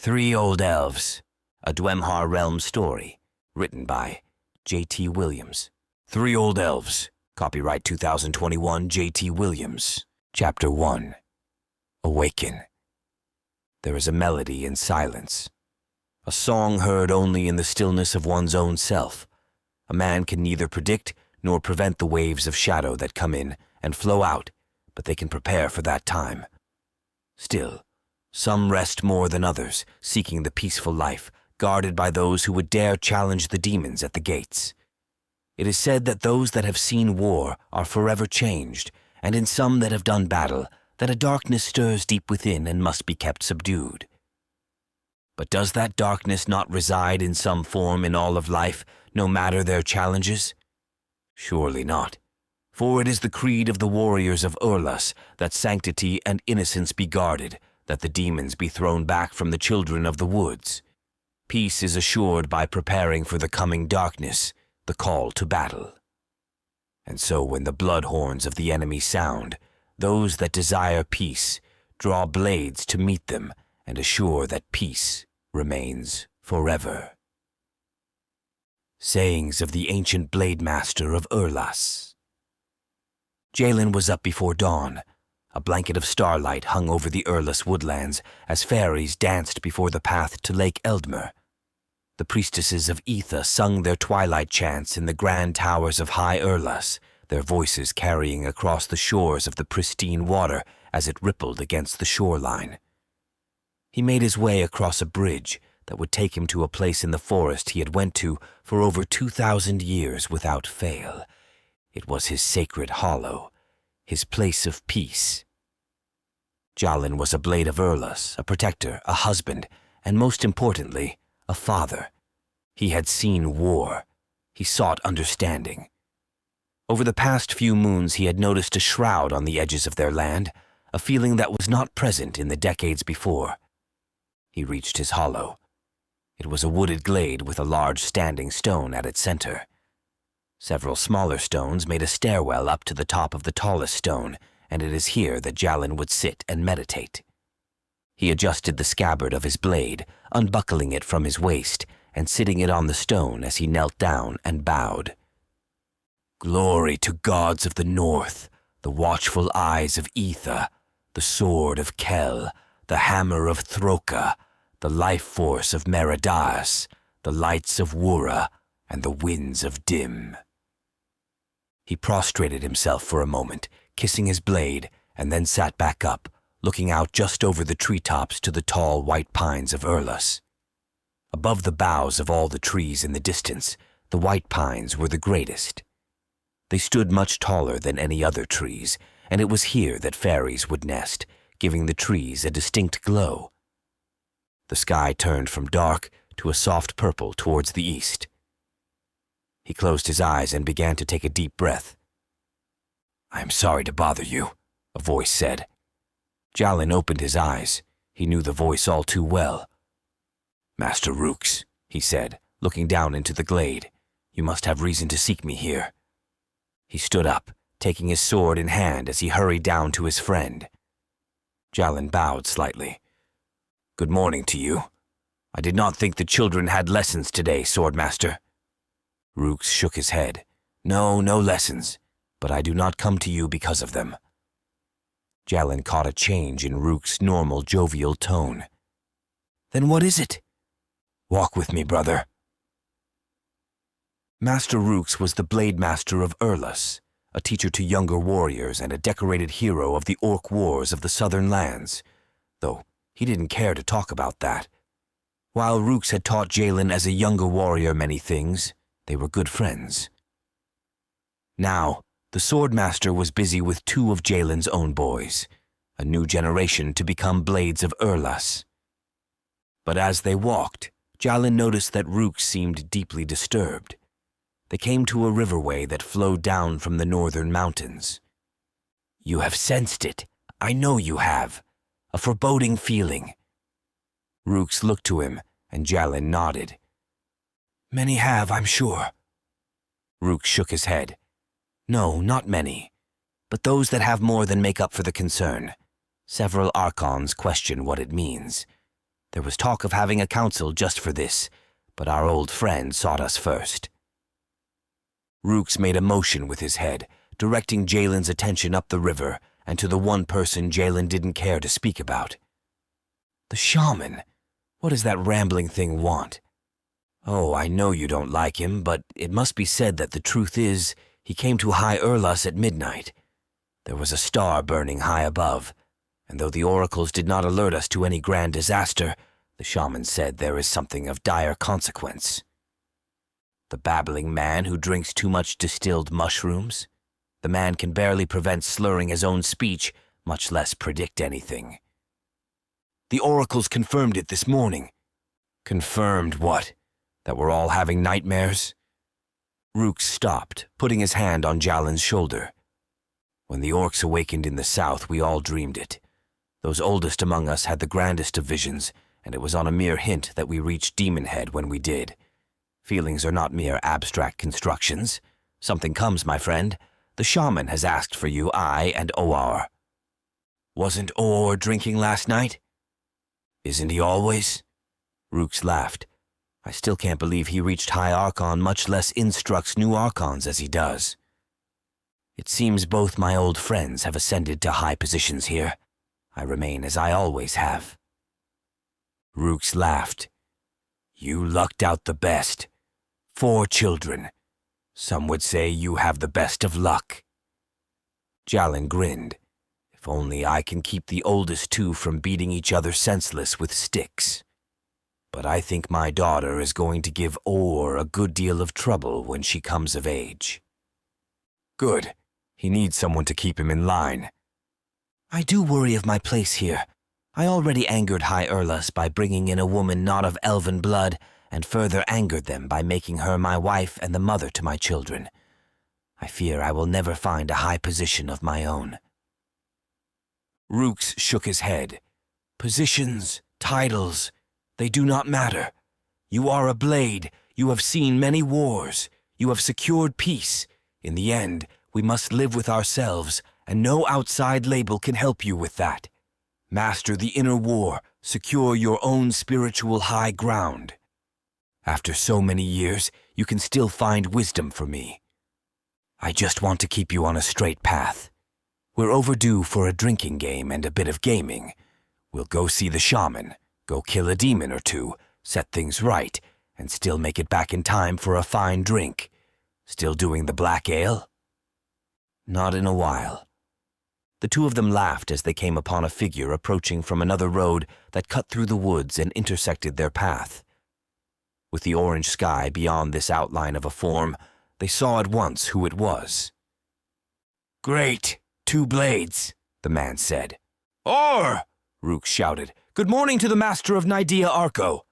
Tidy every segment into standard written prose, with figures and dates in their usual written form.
Three Old Elves, a Dwemer Realm story, written by J.T. Williams. Three Old Elves, copyright 2021 J.T. Williams. Chapter 1. Awaken. There is a melody in silence, a song heard only in the stillness of one's own self. A man can neither predict nor prevent the waves of shadow that come in and flow out, but they can prepare for that time. Still, some rest more than others, seeking the peaceful life, guarded by those who would dare challenge the demons at the gates. It is said that those that have seen war are forever changed, and in some that have done battle, that a darkness stirs deep within and must be kept subdued. But does that darkness not reside in some form in all of life, no matter their challenges? Surely not. For it is the creed of the warriors of Urlas that sanctity and innocence be guarded, that the demons be thrown back from the children of the woods. Peace is assured by preparing for the coming darkness, the call to battle. And so when the blood horns of the enemy sound, those that desire peace draw blades to meet them and assure that peace remains forever. Sayings of the ancient blade master of Urlas. Jalin was up before dawn. A blanket of starlight hung over the Urlas woodlands as fairies danced before the path to Lake Eldmer. The priestesses of Etha sung their twilight chants in the grand towers of High Urlas, their voices carrying across the shores of the pristine water as it rippled against the shoreline. He made his way across a bridge that would take him to a place in the forest he had went to for over 2,000 years without fail. It was his sacred hollow, his place of peace. Jalin was a blade of Urlas, a protector, a husband, and most importantly, a father. He had seen war. He sought understanding. Over the past few moons he had noticed a shroud on the edges of their land, a feeling that was not present in the decades before. He reached his hollow. It was a wooded glade with a large standing stone at its center. Several smaller stones made a stairwell up to the top of the tallest stone, and it is here that Jalin would sit and meditate. He adjusted the scabbard of his blade, unbuckling it from his waist, and sitting it on the stone as he knelt down and bowed. Glory to gods of the north, the watchful eyes of Etha, the sword of Kel, the hammer of Throka, the life force of Meridas, the lights of Wura, and the winds of Dim. He prostrated himself for a moment, kissing his blade, and then sat back up, looking out just over the treetops to the tall white pines of Urlas. Above the boughs of all the trees in the distance, the white pines were the greatest. They stood much taller than any other trees, and it was here that fairies would nest, giving the trees a distinct glow. The sky turned from dark to a soft purple towards the east. He closed his eyes and began to take a deep breath. "I am sorry to bother you," a voice said. Jalin opened his eyes. He knew the voice all too well. "Master Rooks," he said, looking down into the glade, "you must have reason to seek me here." He stood up, taking his sword in hand as he hurried down to his friend. Jalin bowed slightly. "Good morning to you. I did not think the children had lessons today, Swordmaster." Rooks shook his head. "No lessons, but I do not come to you because of them." Jalin caught a change in Rook's normal jovial tone. "Then what is it?" "Walk with me, brother." Master Rooks was the blade master of Urlas, a teacher to younger warriors and a decorated hero of the orc wars of the southern lands, though he didn't care to talk about that. While Rooks had taught Jalin as a younger warrior many things, they were good friends. Now, the swordmaster was busy with two of Jalin's own boys, a new generation to become blades of Urlas. But as they walked, Jalin noticed that Rooks seemed deeply disturbed. They came to a riverway that flowed down from the northern mountains. "You have sensed it. I know you have. A foreboding feeling." Rooks looked to him, and Jalin nodded. "Many have, I'm sure." Rooks shook his head. "No, not many, but those that have more than make up for the concern. Several archons question what it means. There was talk of having a council just for this, but our old friend sought us first. Rooks made a motion with his head, directing Jalin's attention up the river and to the one person Jalin didn't care to speak about. The shaman. What does that rambling thing want? Oh, I know you don't like him, but it must be said that the truth is, he came to High Urlas at midnight. There was a star burning high above, and though the oracles did not alert us to any grand disaster, the shaman said there is something of dire consequence. The babbling man who drinks too much distilled mushrooms? The man can barely prevent slurring his own speech, much less predict anything. The oracles confirmed it this morning. Confirmed what? That we're all having nightmares? Rooks stopped, putting his hand on Jalin's shoulder. When the orcs awakened in the south, we all dreamed it. Those oldest among us had the grandest of visions, and it was on a mere hint that we reached Demon Head when we did. Feelings are not mere abstract constructions. Something comes, my friend. The shaman has asked for you, I and Oar. Wasn't Oar drinking last night? Isn't he always? Rooks laughed. I still can't believe he reached High Archon, much less instructs new Archons as he does. It seems both my old friends have ascended to high positions here. I remain as I always have. Rooks laughed. You lucked out the best. 4 children. Some would say you have the best of luck. Jalin grinned. If only I can keep the oldest 2 from beating each other senseless with sticks. But I think my daughter is going to give Or a good deal of trouble when she comes of age. Good. He needs someone to keep him in line. I do worry of my place here. I already angered High Urlas by bringing in a woman not of elven blood, and further angered them by making her my wife and the mother to my children. I fear I will never find a high position of my own. Rooks shook his head. Positions, titles, they do not matter. You are a blade. You have seen many wars. You have secured peace. In the end, we must live with ourselves, and no outside label can help you with that. Master the inner war. Secure your own spiritual high ground. After so many years, you can still find wisdom for me. I just want to keep you on a straight path. We're overdue for a drinking game and a bit of gaming. We'll go see the shaman, go kill a demon or 2, set things right, and still make it back in time for a fine drink. Still doing the black ale? Not in a while. The 2 of them laughed as they came upon a figure approaching from another road that cut through the woods and intersected their path. With the orange sky beyond this outline of a form, they saw at once who it was. Great, 2 blades, the man said. Or! Rook shouted. Good morning to the master of Nidea Arco.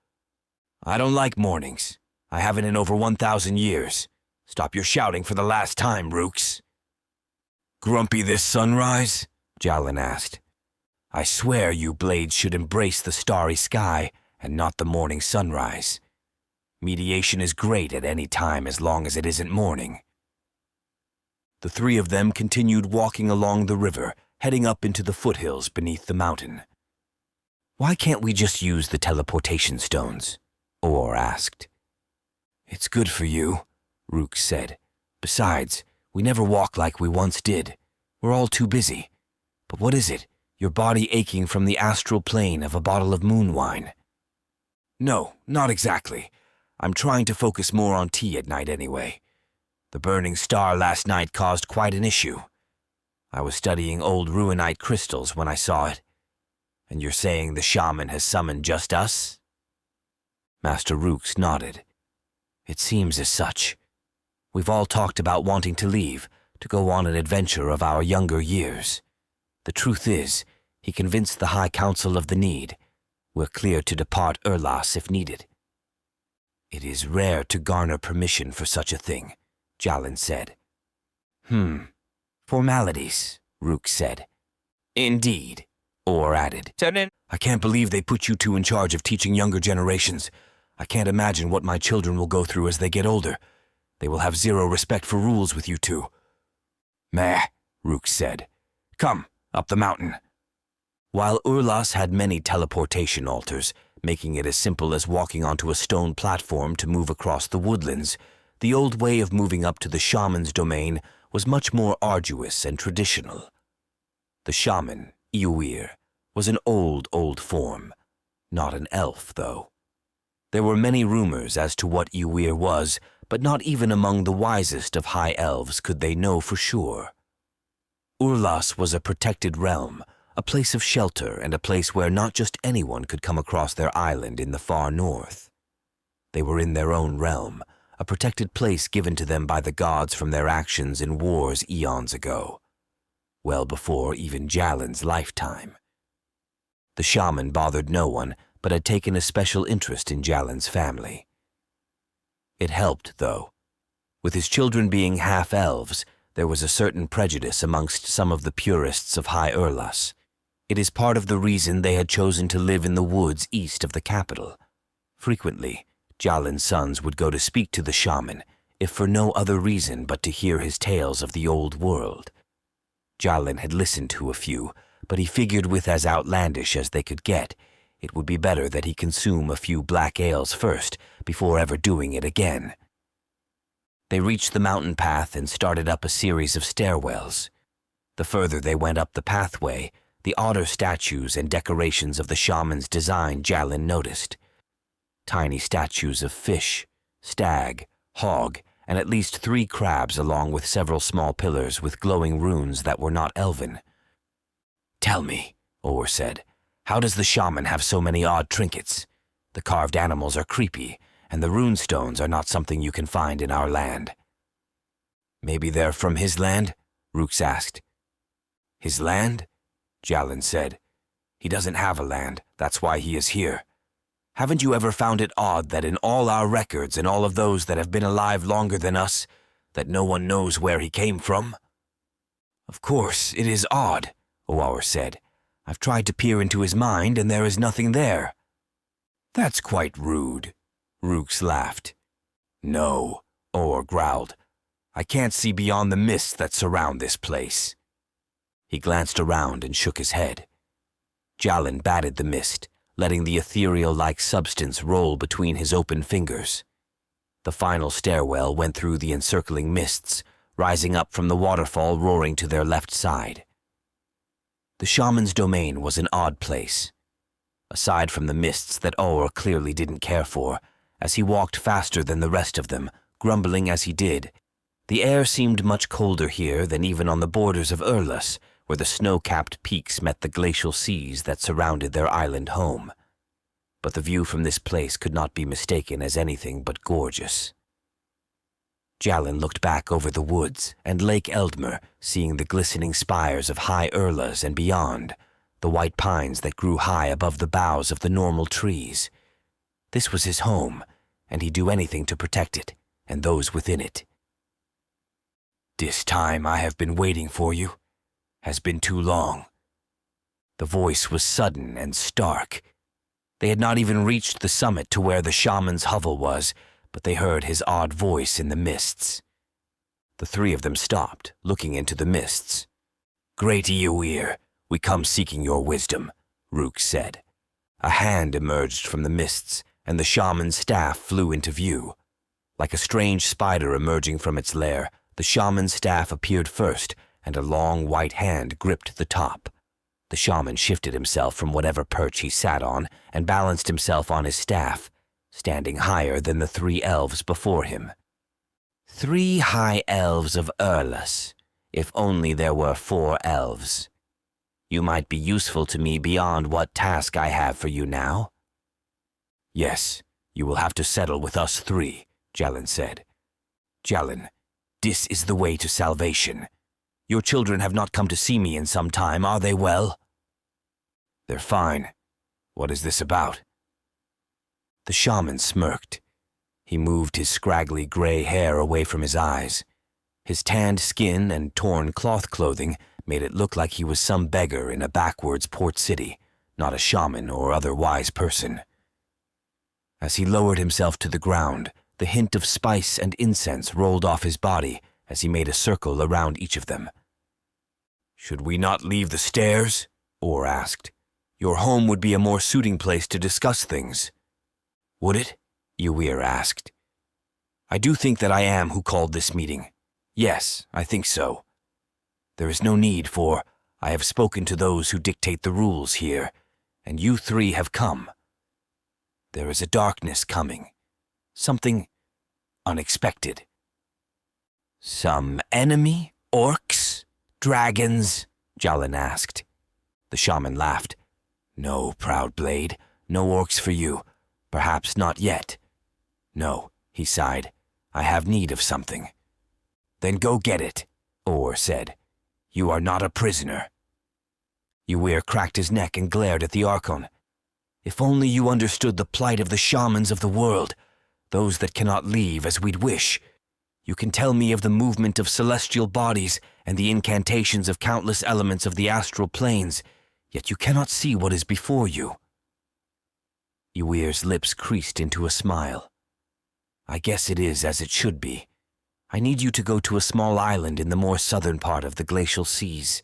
I don't like mornings. I haven't in over 1,000 years. Stop your shouting for the last time, Rooks. Grumpy this sunrise? Jalin asked. I swear you blades should embrace the starry sky and not the morning sunrise. Mediation is great at any time as long as it isn't morning. The 3 of them continued walking along the river, heading up into the foothills beneath the mountain. Why can't we just use the teleportation stones? Or asked. It's good for you, Rook said. Besides, we never walk like we once did. We're all too busy. But what is it? Your body aching from the astral plane of a bottle of moon wine? No, not exactly. I'm trying to focus more on tea at night anyway. The burning star last night caused quite an issue. I was studying old ruinite crystals when I saw it. And you're saying the shaman has summoned just us? Master Rooks nodded. It seems as such. We've all talked about wanting to leave, to go on an adventure of our younger years. The truth is, he convinced the High Council of the need. We're clear to depart Urlas if needed. It is rare to garner permission for such a thing, Jalin said. Formalities, Rook said. Indeed, Or added. I can't believe they put you 2 in charge of teaching younger generations. I can't imagine what my children will go through as they get older. They will have 0 respect for rules with you 2. Meh, Rook said. Come, up the mountain. While Urlas had many teleportation altars, making it as simple as walking onto a stone platform to move across the woodlands. The old way of moving up to the shaman's domain was much more arduous and traditional. The shaman, Iuir, was an old form, not an elf, though. There were many rumors as to what Iuir was, but not even among the wisest of high elves could they know for sure. Urlas was a protected realm, a place of shelter and a place where not just anyone could come across their island in the far north. They were in their own realm, a protected place given to them by the gods from their actions in wars eons ago, well before even Jalin's lifetime. The shaman bothered no one, but had taken a special interest in Jalin's family. It helped, though. With his children being half-elves, there was a certain prejudice amongst some of the purists of High Urlas. It is part of the reason they had chosen to live in the woods east of the capital. Frequently, Jalin's sons would go to speak to the shaman, if for no other reason but to hear his tales of the old world. Jalin had listened to a few, but he figured with as outlandish as they could get, it would be better that he consume a few black ales first before ever doing it again. They reached the mountain path and started up a series of stairwells. The further they went up the pathway, the odder statues and decorations of the shaman's design Jalin noticed. Tiny statues of fish, stag, hog, and at least 3 crabs along with several small pillars with glowing runes that were not elven. "Tell me," Or said, "how does the shaman have so many odd trinkets? The carved animals are creepy, and the rune stones are not something you can find in our land." "Maybe they're from his land?" Rooks asked. "His land?" Jalin said. "He doesn't have a land, that's why he is here. Haven't you ever found it odd that in all our records and all of those that have been alive longer than us, that no one knows where he came from?" "Of course, it is odd," Oar said. "I've tried to peer into his mind and there is nothing there." "That's quite rude," Rooks laughed. "No," Oar growled. "I can't see beyond the mists that surround this place." He glanced around and shook his head. Jalin batted the mist, letting the ethereal-like substance roll between his open fingers. The final stairwell went through the encircling mists, rising up from the waterfall roaring to their left side. The shaman's domain was an odd place. Aside from the mists that Oar clearly didn't care for, as he walked faster than the rest of them, grumbling as he did, the air seemed much colder here than even on the borders of Urlas, where the snow-capped peaks met the glacial seas that surrounded their island home. But the view from this place could not be mistaken as anything but gorgeous. Jalin looked back over the woods and Lake Eldmer, seeing the glistening spires of High Urlas and beyond, the white pines that grew high above the boughs of the normal trees. This was his home, and he'd do anything to protect it, and those within it. "This time I have been waiting for you has been too long." The voice was sudden and stark. They had not even reached the summit to where the shaman's hovel was, but they heard his odd voice in the mists. The 3 of them stopped, looking into the mists. "Great Iuir, we come seeking your wisdom," Rook said. A hand emerged from the mists, and the shaman's staff flew into view. Like a strange spider emerging from its lair, the shaman's staff appeared first, and a long white hand gripped the top. The shaman shifted himself from whatever perch he sat on and balanced himself on his staff, standing higher than the 3 elves before him. 3 high elves of Urlas, if only there were 4 elves. You might be useful to me beyond what task I have for you now." "Yes, you will have to settle with us 3, Jalin said. "Jalin, this is the way to salvation. Your children have not come to see me in some time, are they well?" "They're fine. What is this about?" The shaman smirked. He moved his scraggly gray hair away from his eyes. His tanned skin and torn cloth clothing made it look like he was some beggar in a backwards port city, not a shaman or other wise person. As he lowered himself to the ground, the hint of spice and incense rolled off his body as he made a circle around each of them. "Should we not leave the stairs?" Or asked. Your home would be a more suiting place to discuss things. Would it? Uras asked. I do think that I am who called this meeting. Yes, I think so. There is no need, for I have spoken to those who dictate the rules here, and you three have come. There is a darkness coming. Something unexpected. Some enemy? Orcs? Dragons? Jalin asked. The shaman laughed. No, proud blade. No orcs for you. Perhaps not yet. No, he sighed. I have need of something. Then go get it, Or said. You are not a prisoner. Uras cracked his neck and glared at the Archon. If only you understood the plight of the shamans of the world, those that cannot leave as we'd wish. You can tell me of the movement of celestial bodies and the incantations of countless elements of the astral planes, yet you cannot see what is before you. Uras' lips creased into a smile. I guess it is as it should be. I need you to go to a small island in the more southern part of the glacial seas,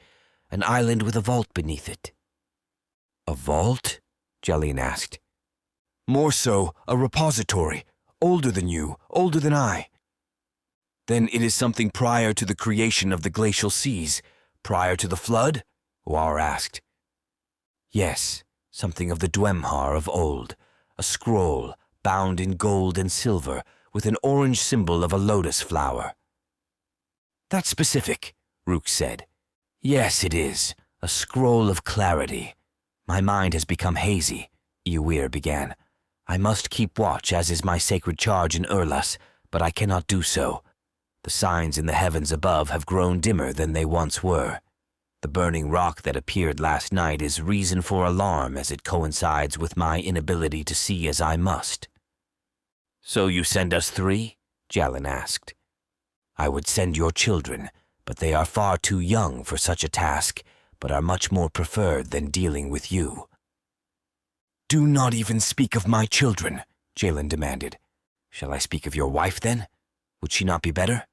an island with a vault beneath it. A vault? Jalin asked. More so, a repository, older than you, older than I. Then it is something prior to the creation of the glacial seas, prior to the flood? Uras asked. Yes, something of the Dwemhar of old, a scroll bound in gold and silver with an orange symbol of a lotus flower. That's specific, Rook said. Yes, it is, a scroll of clarity. My mind has become hazy, Uras began. I must keep watch, as is my sacred charge in Urlas, but I cannot do so. The signs in the heavens above have grown dimmer than they once were. The burning rock that appeared last night is reason for alarm, as it coincides with my inability to see as I must. So you send us three? Jalin asked. I would send your children, but they are far too young for such a task, but are much more preferred than dealing with you. Do not even speak of my children, Jalin demanded. Shall I speak of your wife, then? Would she not be better?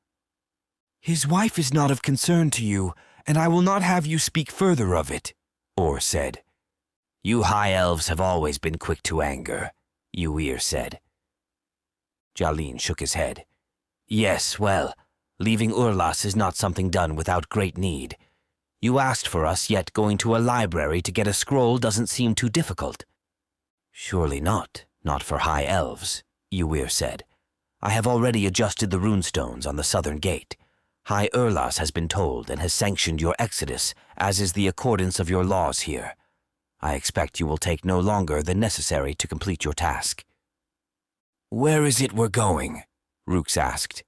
His wife is not of concern to you, and I will not have you speak further of it, Or said. You high elves have always been quick to anger, Uras said. Jalin shook his head. Yes, well, leaving Urlas is not something done without great need. You asked for us, yet going to a library to get a scroll doesn't seem too difficult. Surely not for high elves, Uras said. I have already adjusted the runestones on the southern gate. High Urlas has been told and has sanctioned your exodus, as is the accordance of your laws here. I expect you will take no longer than necessary to complete your task. Where is it we're going? Rook asked.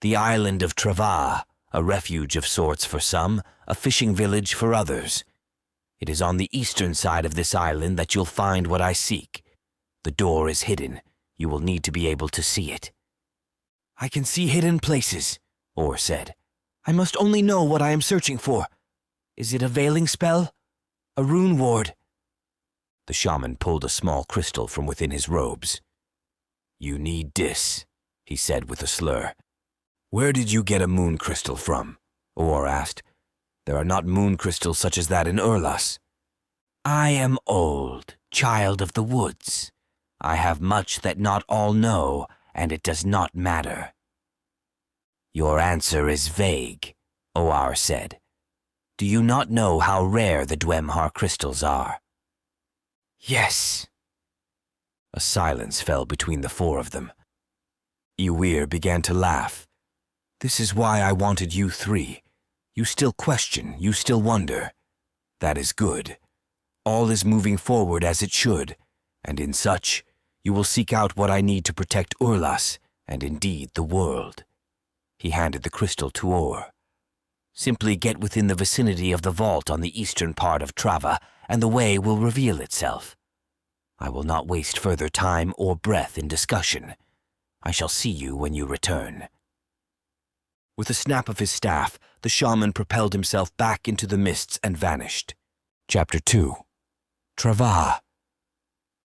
The island of Trava, a refuge of sorts for some, a fishing village for others. It is on the eastern side of this island that you'll find what I seek. The door is hidden. You will need to be able to see it. I can see hidden places, Or said. I must only know what I am searching for. Is it a veiling spell? A rune ward? The shaman pulled a small crystal from within his robes. You need this, he said with a slur. Where did you get a moon crystal from? Or asked. There are not moon crystals such as that in Urlas. I am old, child of the woods. I have much that not all know, and it does not matter. Your answer is vague, Or said. Do you not know how rare the Dwemhar crystals are? Yes. A silence fell between the four of them. Uras began to laugh. This is why I wanted you three. You still question, you still wonder. That is good. All is moving forward as it should, and in such, you will seek out what I need to protect Urlas, and indeed the world. He handed the crystal to Or. Simply get within the vicinity of the vault on the eastern part of Trava, and the way will reveal itself. I will not waste further time or breath in discussion. I shall see you when you return. With a snap of his staff, the shaman propelled himself back into the mists and vanished. Chapter 2. Trava.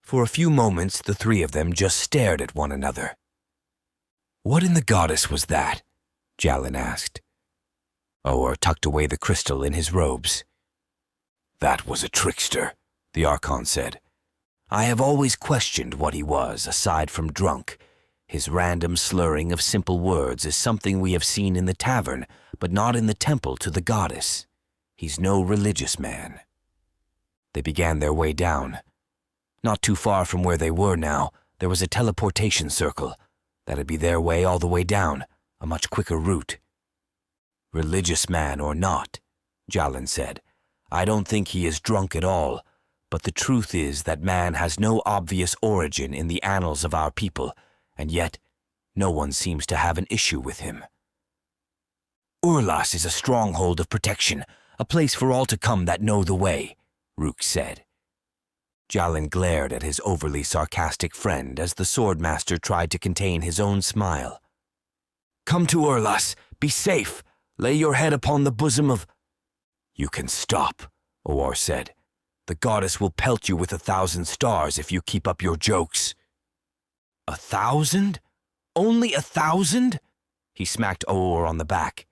For a few moments, the three of them just stared at one another. What in the goddess was that? Jalin asked. Or tucked away the crystal in his robes. That was a trickster, the Archon said. I have always questioned what he was, aside from drunk. His random slurring of simple words is something we have seen in the tavern, but not in the temple to the goddess. He's no religious man. They began their way down. Not too far from where they were now, there was a teleportation circle. That'd be their way all the way down, a much quicker route. Religious man or not, Jalin said, I don't think he is drunk at all, but the truth is that man has no obvious origin in the annals of our people, and yet no one seems to have an issue with him. Urlas is a stronghold of protection, a place for all to come that know the way, Rook said. Jalin glared at his overly sarcastic friend as the swordmaster tried to contain his own smile. Come to Urlas, be safe, lay your head upon the bosom of— You can stop, Oar said. The goddess will pelt you with 1,000 stars if you keep up your jokes. 1,000? Only 1,000? He smacked Oor on the back.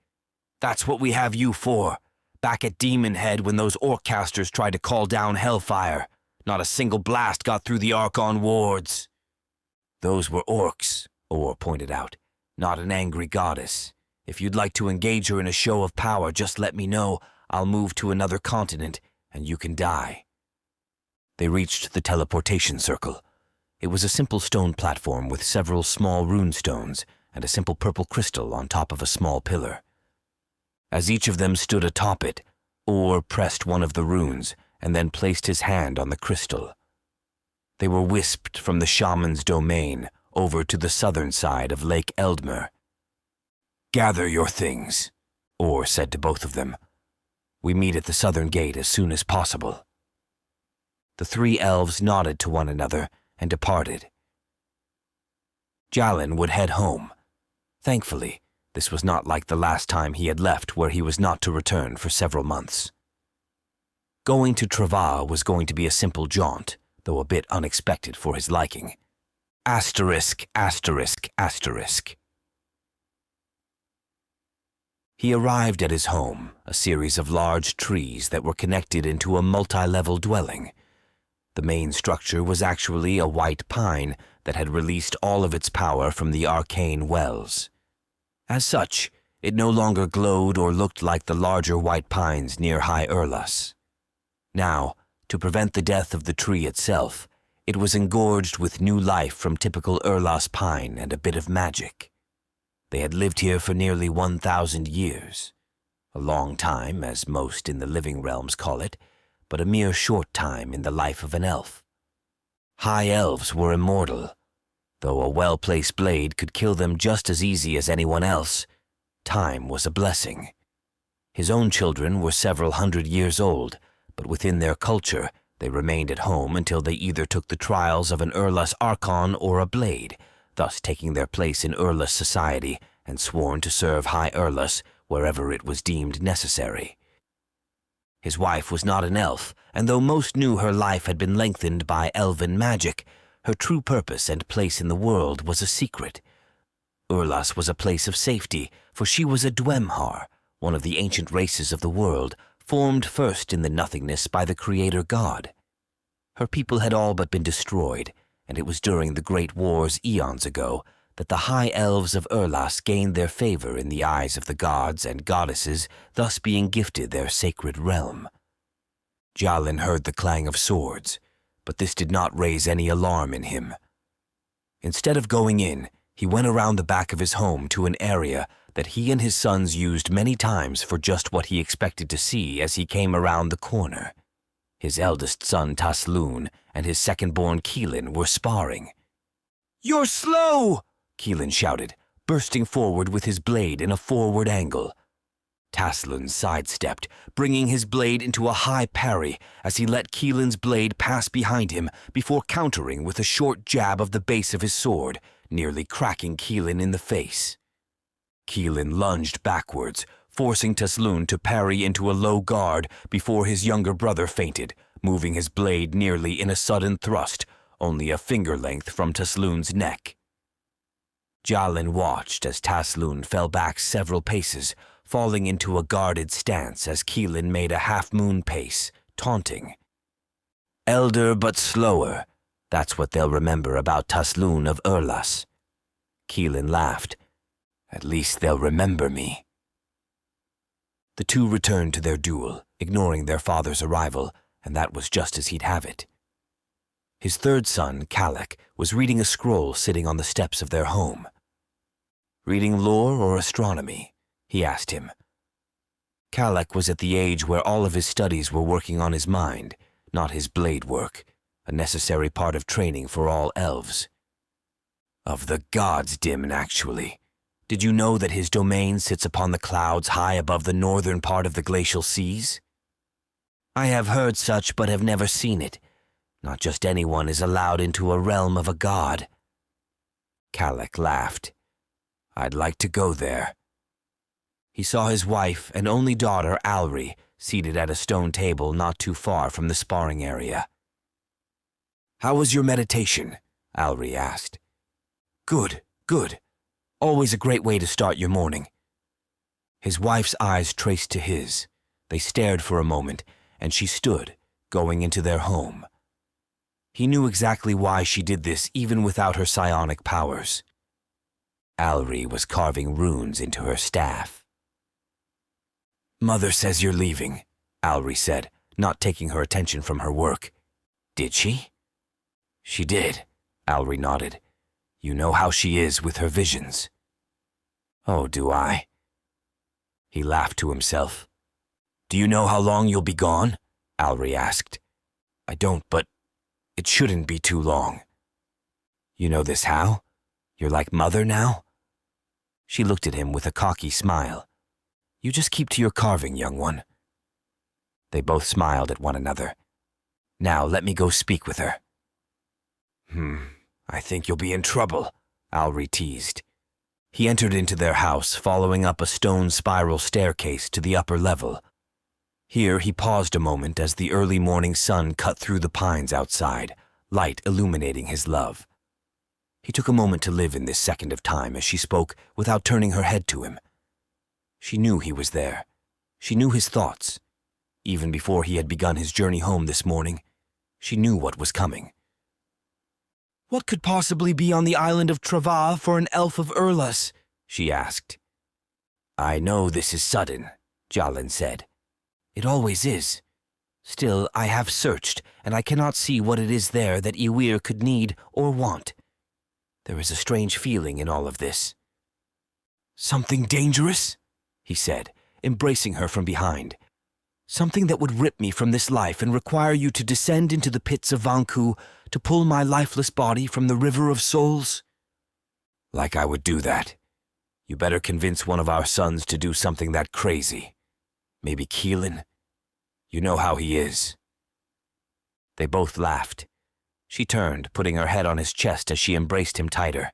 That's what we have you for. Back at Demon Head when those orc casters tried to call down hellfire. Not a single blast got through the Archon wards. Those were orcs, Oor pointed out, not an angry goddess. If you'd like to engage her in a show of power, just let me know. I'll move to another continent, and you can die. They reached the teleportation circle. It was a simple stone platform with several small rune stones and a simple purple crystal on top of a small pillar. As each of them stood atop it, Oor pressed one of the runes and then placed his hand on the crystal. They were wisped from the shaman's domain over to the southern side of Lake Eldmer. Gather your things, Oor said to both of them. We meet at the southern gate as soon as possible. The 3 elves nodded to one another and departed. Jalin would head home. Thankfully, this was not like the last time he had left, where he was not to return for several months. Going to Trava was going to be a simple jaunt, though a bit unexpected for his liking. Asterisk, asterisk, asterisk. He arrived at his home, a series of large trees that were connected into a multi-level dwelling. The main structure was actually a white pine that had released all of its power from the arcane wells. As such, it no longer glowed or looked like the larger white pines near High Urlas. Now, to prevent the death of the tree itself, it was engorged with new life from typical Urlas pine and a bit of magic. They had lived here for nearly 1,000 years. A long time, as most in the living realms call it, but a mere short time in the life of an elf. High elves were immortal. Though a well-placed blade could kill them just as easy as anyone else, time was a blessing. His own children were several hundred years old, but within their culture, they remained at home until they either took the trials of an Urlas Archon or a blade, thus taking their place in Urlas society and sworn to serve High Urlas wherever it was deemed necessary. His wife was not an elf, and though most knew her life had been lengthened by elven magic, her true purpose and place in the world was a secret. Urlas was a place of safety, for she was a Dwemhar, one of the ancient races of the world, formed first in the nothingness by the creator god. Her people had all but been destroyed, and it was during the Great Wars eons ago that the High Elves of Urlas gained their favor in the eyes of the gods and goddesses, thus being gifted their sacred realm. Jalin heard the clang of swords, but this did not raise any alarm in him. Instead of going in, he went around the back of his home to an area that he and his sons used many times for just what he expected to see as he came around the corner. His eldest son Taslun and his second-born Keelan were sparring. "You're slow!" Keelan shouted, bursting forward with his blade in a forward angle. Taslun sidestepped, bringing his blade into a high parry as he let Keelan's blade pass behind him before countering with a short jab of the base of his sword, nearly cracking Keelan in the face. Keelan lunged backwards, forcing Taslun to parry into a low guard before his younger brother feinted, moving his blade nearly in a sudden thrust, only a finger length from Taslun's neck. Jalin watched as Taslun fell back several paces, falling into a guarded stance as Keelan made a half-moon pace, taunting. Elder but slower. That's what they'll remember about Shaman of Urlas. Keelan laughed. At least they'll remember me. The two returned to their duel, ignoring their father's arrival, and that was just as he'd have it. His third son, Kalak, was reading a scroll sitting on the steps of their home. Reading lore or astronomy? He asked him. Kalak was at the age where all of his studies were working on his mind, not his blade work, a necessary part of training for all elves. Of the gods, Dimn, actually. Did you know that his domain sits upon the clouds high above the northern part of the glacial seas? I have heard such, but have never seen it. Not just anyone is allowed into a realm of a god. Kalak laughed. I'd like to go there. He saw his wife and only daughter, Alri, seated at a stone table not too far from the sparring area. How was your meditation? Alri asked. Good, good. Always a great way to start your morning. His wife's eyes traced to his. They stared for a moment, and she stood, going into their home. He knew exactly why she did this even without her psionic powers. Alri was carving runes into her staff. Mother says you're leaving, Alri said, not taking her attention from her work. Did she? She did, Alri nodded. You know how she is with her visions. Oh, do I? He laughed to himself. Do you know how long you'll be gone? Alri asked. I don't, but it shouldn't be too long. You know this how? You're like Mother now? She looked at him with a cocky smile. You just keep to your carving, young one. They both smiled at one another. Now let me go speak with her. I think you'll be in trouble, Alri teased. He entered into their house, following up a stone spiral staircase to the upper level. Here he paused a moment as the early morning sun cut through the pines outside, light illuminating his love. He took a moment to live in this second of time as she spoke without turning her head to him. She knew he was there. She knew his thoughts. Even before he had begun his journey home this morning, she knew what was coming. What could possibly be on the island of Trava for an elf of Urlas? She asked. I know this is sudden, Jalin said. It always is. Still, I have searched, and I cannot see what it is there that Ywir could need or want. There is a strange feeling in all of this. Something dangerous? He said, embracing her from behind. Something that would rip me from this life and require you to descend into the pits of Vanku to pull my lifeless body from the river of souls? Like I would do that. You better convince one of our sons to do something that crazy. Maybe Keelan? You know how he is. They both laughed. She turned, putting her head on his chest as she embraced him tighter.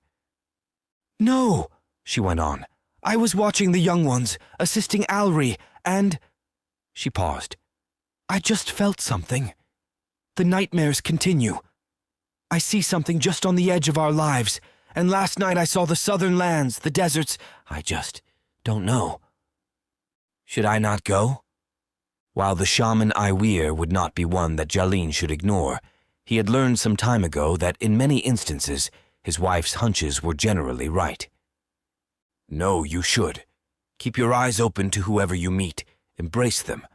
No, she went on. I was watching the young ones, assisting Alri, and... She paused. I just felt something. The nightmares continue. I see something just on the edge of our lives, and last night I saw the southern lands, the deserts. I just don't know. Should I not go? While the shaman Ywir would not be one that Jalin should ignore, he had learned some time ago that in many instances his wife's hunches were generally right. No, you should. Keep your eyes open to whoever you meet. Embrace them.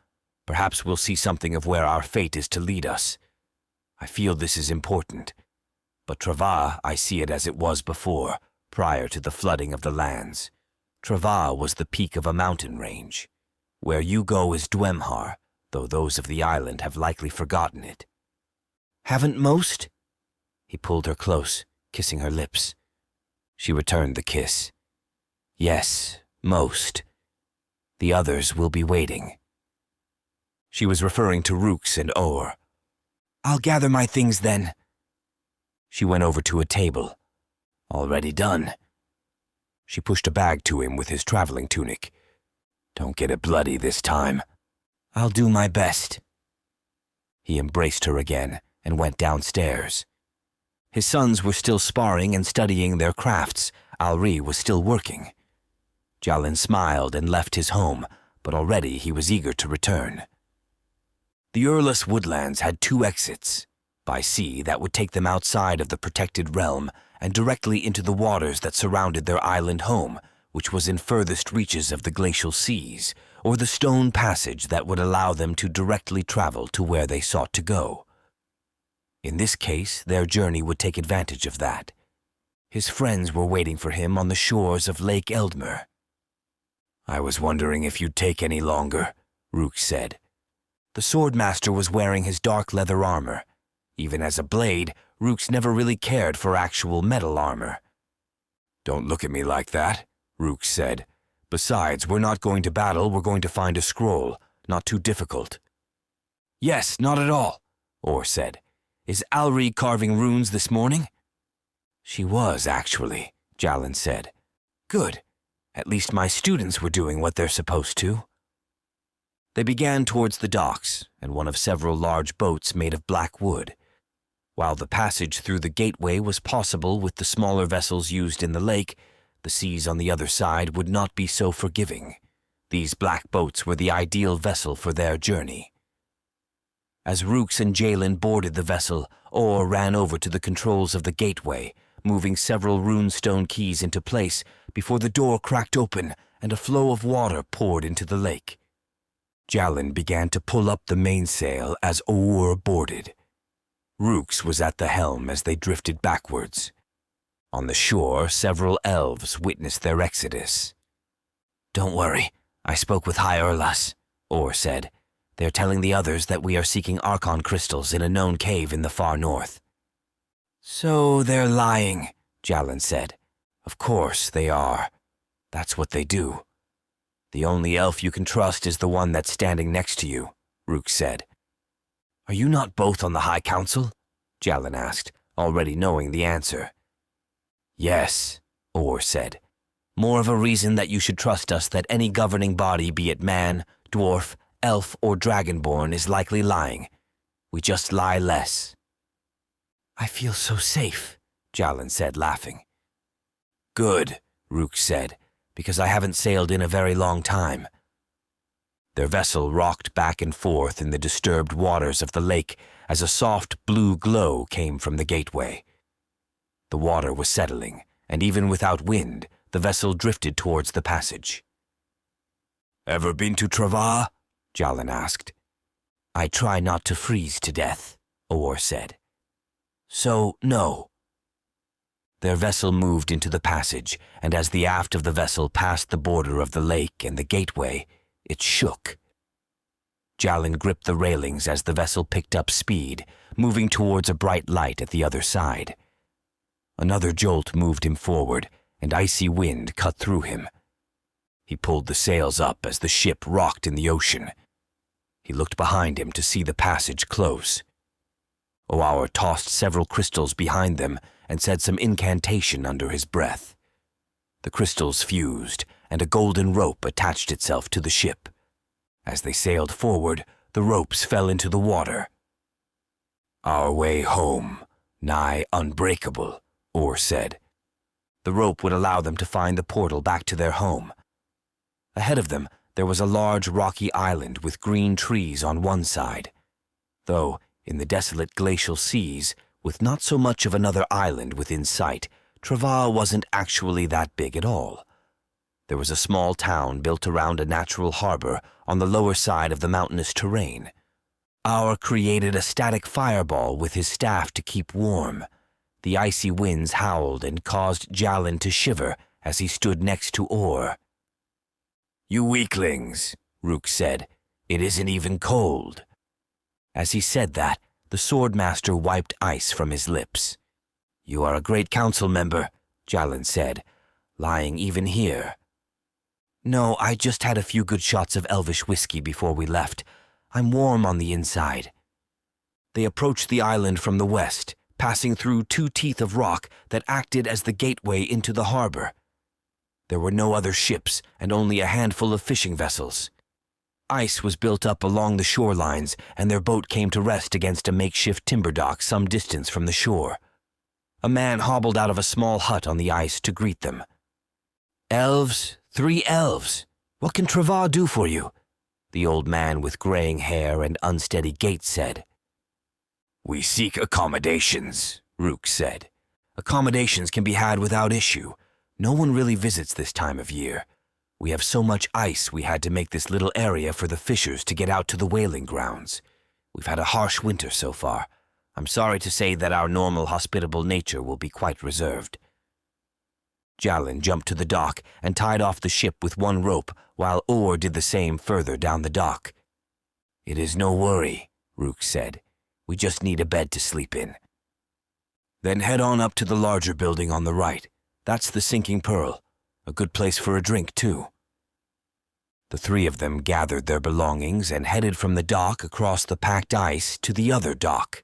Perhaps we'll see something of where our fate is to lead us. I feel this is important. But Trava, I see it as it was before, prior to the flooding of the lands. Trava was the peak of a mountain range. Where you go is Dwemhar, though those of the island have likely forgotten it. Haven't most? He pulled her close, kissing her lips. She returned the kiss. Yes, most. The others will be waiting. She was referring to Rooks and Or. I'll gather my things then. She went over to a table. Already done. She pushed a bag to him with his traveling tunic. Don't get it bloody this time. I'll do my best. He embraced her again and went downstairs. His sons were still sparring and studying their crafts. Alri was still working. Jalin smiled and left his home, but already he was eager to return. The Urlas woodlands had 2 exits, By sea, that would take them outside of the protected realm and directly into the waters that surrounded their island home, which was in furthest reaches of the glacial seas, or the stone passage that would allow them to directly travel to where they sought to go. In this case, their journey would take advantage of that. His friends were waiting for him on the shores of Lake Eldmer. "I was wondering if you'd take any longer," Rook said. The swordmaster was wearing his dark leather armor. Even as a blade, Rook's never really cared for actual metal armor. "Don't look at me like that," Rook said. "Besides, we're not going to battle, we're going to find a scroll. Not too difficult." "Yes, not at all," Orr said. "Is Alri carving runes this morning?" "She was, actually," Jalin said. "Good. At least my students were doing what they're supposed to." They began towards the docks and one of several large boats made of black wood. While the passage through the gateway was possible with the smaller vessels used in the lake, the seas on the other side would not be so forgiving. These black boats were the ideal vessel for their journey. As Rooks and Jalin boarded the vessel, Orr ran over to the controls of the gateway, moving several runestone keys into place before the door cracked open and a flow of water poured into the lake. Jalin began to pull up the mainsail as Orr boarded. Rooks was at the helm as they drifted backwards. On the shore, several elves witnessed their exodus. "Don't worry, I spoke with High Urlas," Orr said. "They're telling the others that we are seeking Archon crystals in a known cave in the far north." "So they're lying," Jalin said. "Of course they are. That's what they do. The only elf you can trust is the one that's standing next to you," Rook said. "Are you not both on the High Council?" Jalin asked, already knowing the answer. "Yes," Orr said. "More of a reason that you should trust us that any governing body, be it man, dwarf, elf, or dragonborn, is likely lying. We just lie less." "I feel so safe," Jalin said, laughing. "Good," Rook said, "because I haven't sailed in a very long time." Their vessel rocked back and forth in the disturbed waters of the lake as a soft blue glow came from the gateway. The water was settling, and even without wind, the vessel drifted towards the passage. "Ever been to Trava?" Jalin asked. "I try not to freeze to death," Orr said. "So, no." Their vessel moved into the passage, and as the aft of the vessel passed the border of the lake and the gateway, it shook. Jalin gripped the railings as the vessel picked up speed, moving towards a bright light at the other side. Another jolt moved him forward, and icy wind cut through him. He pulled the sails up as the ship rocked in the ocean. He looked behind him to see the passage close. Oauer tossed several crystals behind them and said some incantation under his breath. The crystals fused, and a golden rope attached itself to the ship. As they sailed forward, the ropes fell into the water. "Our way home, nigh unbreakable," Orr said. The rope would allow them to find the portal back to their home. Ahead of them, there was a large rocky island with green trees on one side. Though, in the desolate glacial seas, with not so much of another island within sight, Trava wasn't actually that big at all. There was a small town built around a natural harbor on the lower side of the mountainous terrain. Aur created a static fireball with his staff to keep warm. The icy winds howled and caused Jalin to shiver as he stood next to Orr. "You weaklings," Rook said. "It isn't even cold." As he said that, the swordmaster wiped ice from his lips. "You are a great council member," Jalin said, "lying even here." "No, I just had a few good shots of elvish whiskey before we left. I'm warm on the inside." They approached the island from the west, passing through two teeth of rock that acted as the gateway into the harbor. There were no other ships and only a handful of fishing vessels. Ice was built up along the shorelines, and their boat came to rest against a makeshift timber dock some distance from the shore. A man hobbled out of a small hut on the ice to greet them. "Elves, 3 elves. What can Trava do for you?" the old man with graying hair and unsteady gait said. We seek accommodations, Rook said. Accommodations can be had without issue. No one really visits this time of year. We have so much ice we had to make this little area for the fishers to get out to the whaling grounds. We've had a harsh winter so far. I'm sorry to say that our normal hospitable nature will be quite reserved. Jalin jumped to the dock and tied off the ship with one rope, while Or did the same further down the dock. It is no worry, Rook said. We just need a bed to sleep in. Then head on up to the larger building on the right. That's the Sinking Pearl. A good place for a drink, too. The three of them gathered their belongings and headed from the dock across the packed ice to the other dock.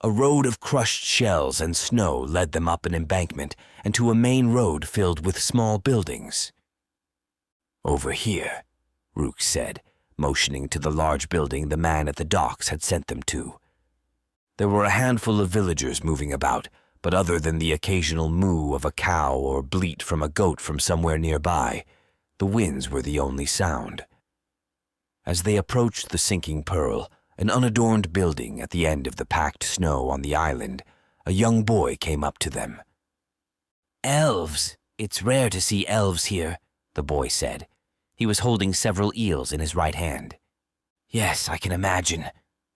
A road of crushed shells and snow led them up an embankment and to a main road filled with small buildings. Over here, Rook said, motioning to the large building the man at the docks had sent them to. There were a handful of villagers moving about, but other than the occasional moo of a cow or bleat from a goat from somewhere nearby, the winds were the only sound. As they approached the Sinking Pearl, an unadorned building at the end of the packed snow on the island, a young boy came up to them. Elves! It's rare to see elves here, the boy said. He was holding several eels in his right hand. Yes, I can imagine,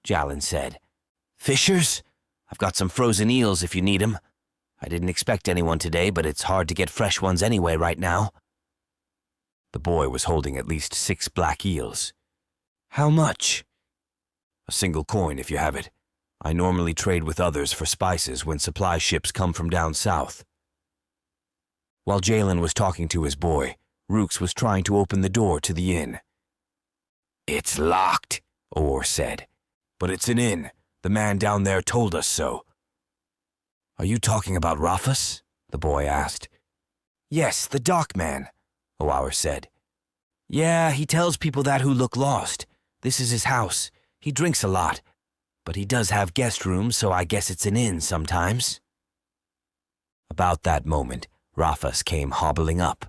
Jalin said. Fishers? I've got some frozen eels if you need 'em. I didn't expect anyone today, but it's hard to get fresh ones anyway right now. The boy was holding at least 6 black eels. How much? A single coin if you have it. I normally trade with others for spices when supply ships come from down south. While Jalin was talking to his boy, Rooks was trying to open the door to the inn. It's locked, Or said. But it's an inn. The man down there told us so. Are you talking about Rafus? The boy asked. Yes, the dock man, Oar said. Yeah, he tells people that who look lost. This is his house. He drinks a lot. But he does have guest rooms, so I guess it's an inn sometimes. About that moment, Rafus came hobbling up.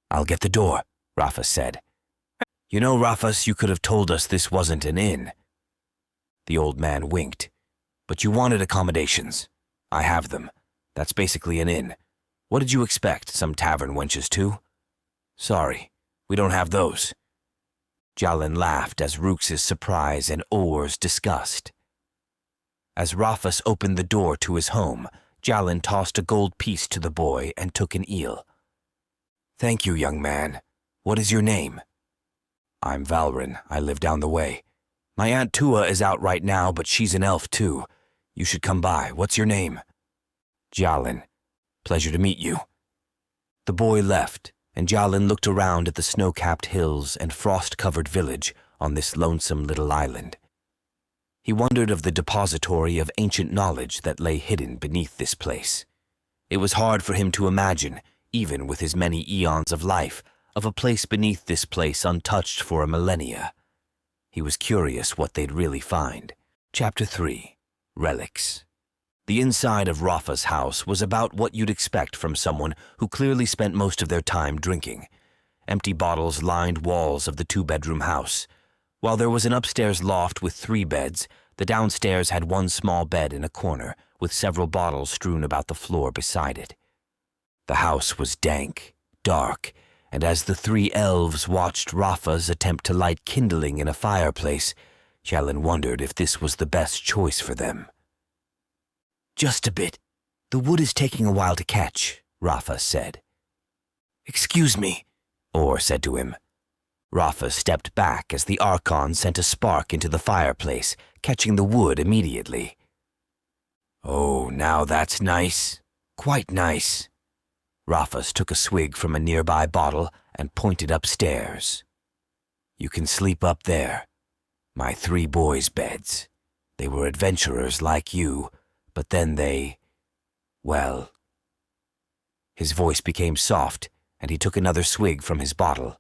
I'll get the door, Rafus said. You know, Rafus, you could have told us this wasn't an inn. The old man winked. But you wanted accommodations. I have them. That's basically an inn. What did you expect, some tavern wenches too? Sorry, we don't have those. Jalin laughed as Rooks's surprise and Or's disgust. As Rafus opened the door to his home, Jalin tossed a gold piece to the boy and took an eel. Thank you, young man. What is your name? I'm Valrin. I live down the way. My Aunt Tua is out right now, but she's an elf too. You should come by. What's your name? Jalin. Pleasure to meet you. The boy left, and Jalin looked around at the snow-capped hills and frost-covered village on this lonesome little island. He wondered of the depository of ancient knowledge that lay hidden beneath this place. It was hard for him to imagine, even with his many eons of life, of a place beneath this place untouched for a millennia. He was curious what they'd really find. Chapter 3. Relics. The inside of Rafa's house was about what you'd expect from someone who clearly spent most of their time drinking. Empty bottles lined walls of the 2-bedroom house. While there was an upstairs loft with 3 beds, the downstairs had one small bed in a corner, with several bottles strewn about the floor beside it. The house was dank, dark, and as the 3 elves watched Rafa's attempt to light kindling in a fireplace, Jalin wondered if this was the best choice for them. Just a bit. The wood is taking a while to catch, Rafa said. Excuse me, Or said to him. Rafa stepped back as the Archon sent a spark into the fireplace, catching the wood immediately. Oh, now that's nice. Quite nice. Rafus took a swig from a nearby bottle and pointed upstairs. You can sleep up there. My 3 boys' beds. They were adventurers like you, but then well. His voice became soft, and he took another swig from his bottle.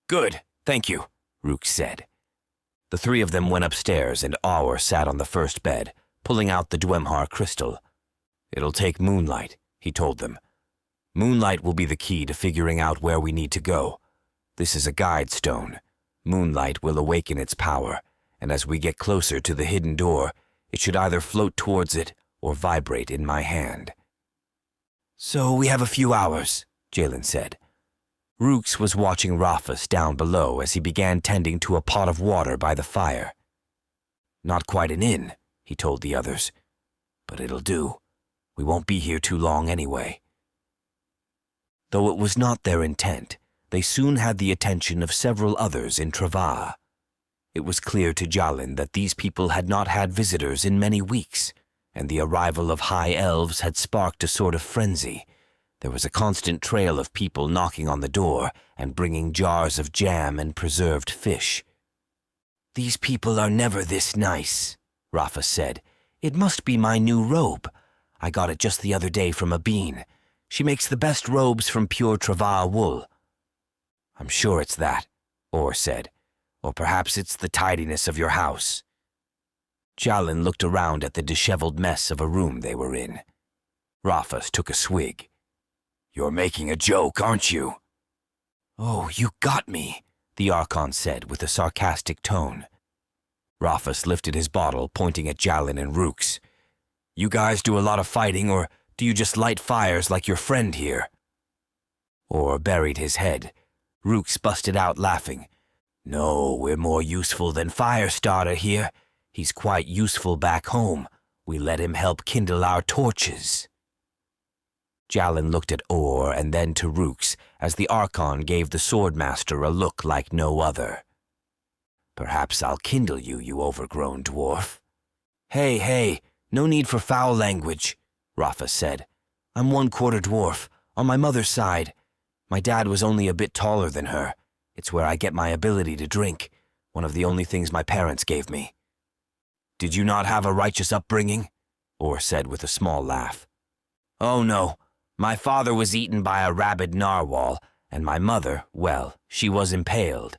Good, thank you, Rook said. The 3 of them went upstairs, and Aur sat on the first bed, pulling out the Dwemhar crystal. It'll take moonlight, he told them. Moonlight will be the key to figuring out where we need to go. This is a guide stone. Moonlight will awaken its power, and as we get closer to the hidden door, it should either float towards it or vibrate in my hand." "So we have a few hours," Jalin said. Rooks was watching Rafus down below as he began tending to a pot of water by the fire. "Not quite an inn," he told the others, "but it'll do. We won't be here too long anyway." Though it was not their intent, they soon had the attention of several others in Trava. It was clear to Jalin that these people had not had visitors in many weeks, and the arrival of high elves had sparked a sort of frenzy. There was a constant trail of people knocking on the door and bringing jars of jam and preserved fish. "These people are never this nice," Rafus said. "It must be my new robe. I got it just the other day from a bean. She makes the best robes from pure Trava wool." "I'm sure it's that," Or said. "Or perhaps it's the tidiness of your house." Jalin looked around at the disheveled mess of a room they were in. Rafus took a swig. "You're making a joke, aren't you?" "Oh, you got me," the Archon said with a sarcastic tone. Rafus lifted his bottle, pointing at Jalin and Rooks. "You guys do a lot of fighting, or do you just light fires like your friend here?" Or buried his head. Rooks busted out laughing. "No, we're more useful than Firestarter here. He's quite useful back home. We let him help kindle our torches." Jalin looked at Or and then to Rooks as the Archon gave the Swordmaster a look like no other. "Perhaps I'll kindle you, you overgrown dwarf." Hey, no need for foul language," Rafus said. "I'm 1/4 dwarf, on my mother's side. My dad was only a bit taller than her. It's where I get my ability to drink, one of the only things my parents gave me." "Did you not have a righteous upbringing?" Or said with a small laugh. "Oh no, my father was eaten by a rabid narwhal, and my mother, well, she was impaled."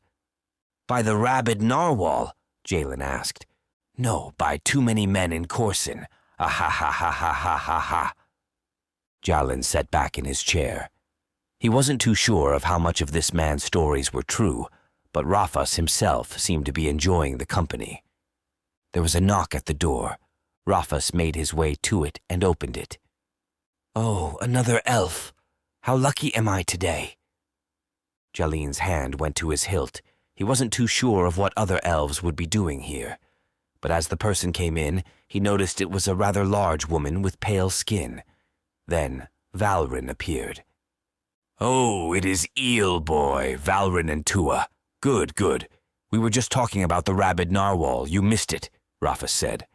"By the rabid narwhal?" Jalin asked. "No, by too many men in Corson. Ah ha ha ha ha ha ha ha." Jalin sat back in his chair. He wasn't too sure of how much of this man's stories were true, but Rafus himself seemed to be enjoying the company. There was a knock at the door. Rafus made his way to it and opened it. "Oh, another elf. How lucky am I today?" Jalin's hand went to his hilt. He wasn't too sure of what other elves would be doing here, but as the person came in, he noticed it was a rather large woman with pale skin. Then Valrin appeared. "Oh, it is Eel Boy, Valrin and Tua. Good. We were just talking about the rabid narwhal. You missed it," Rafus said.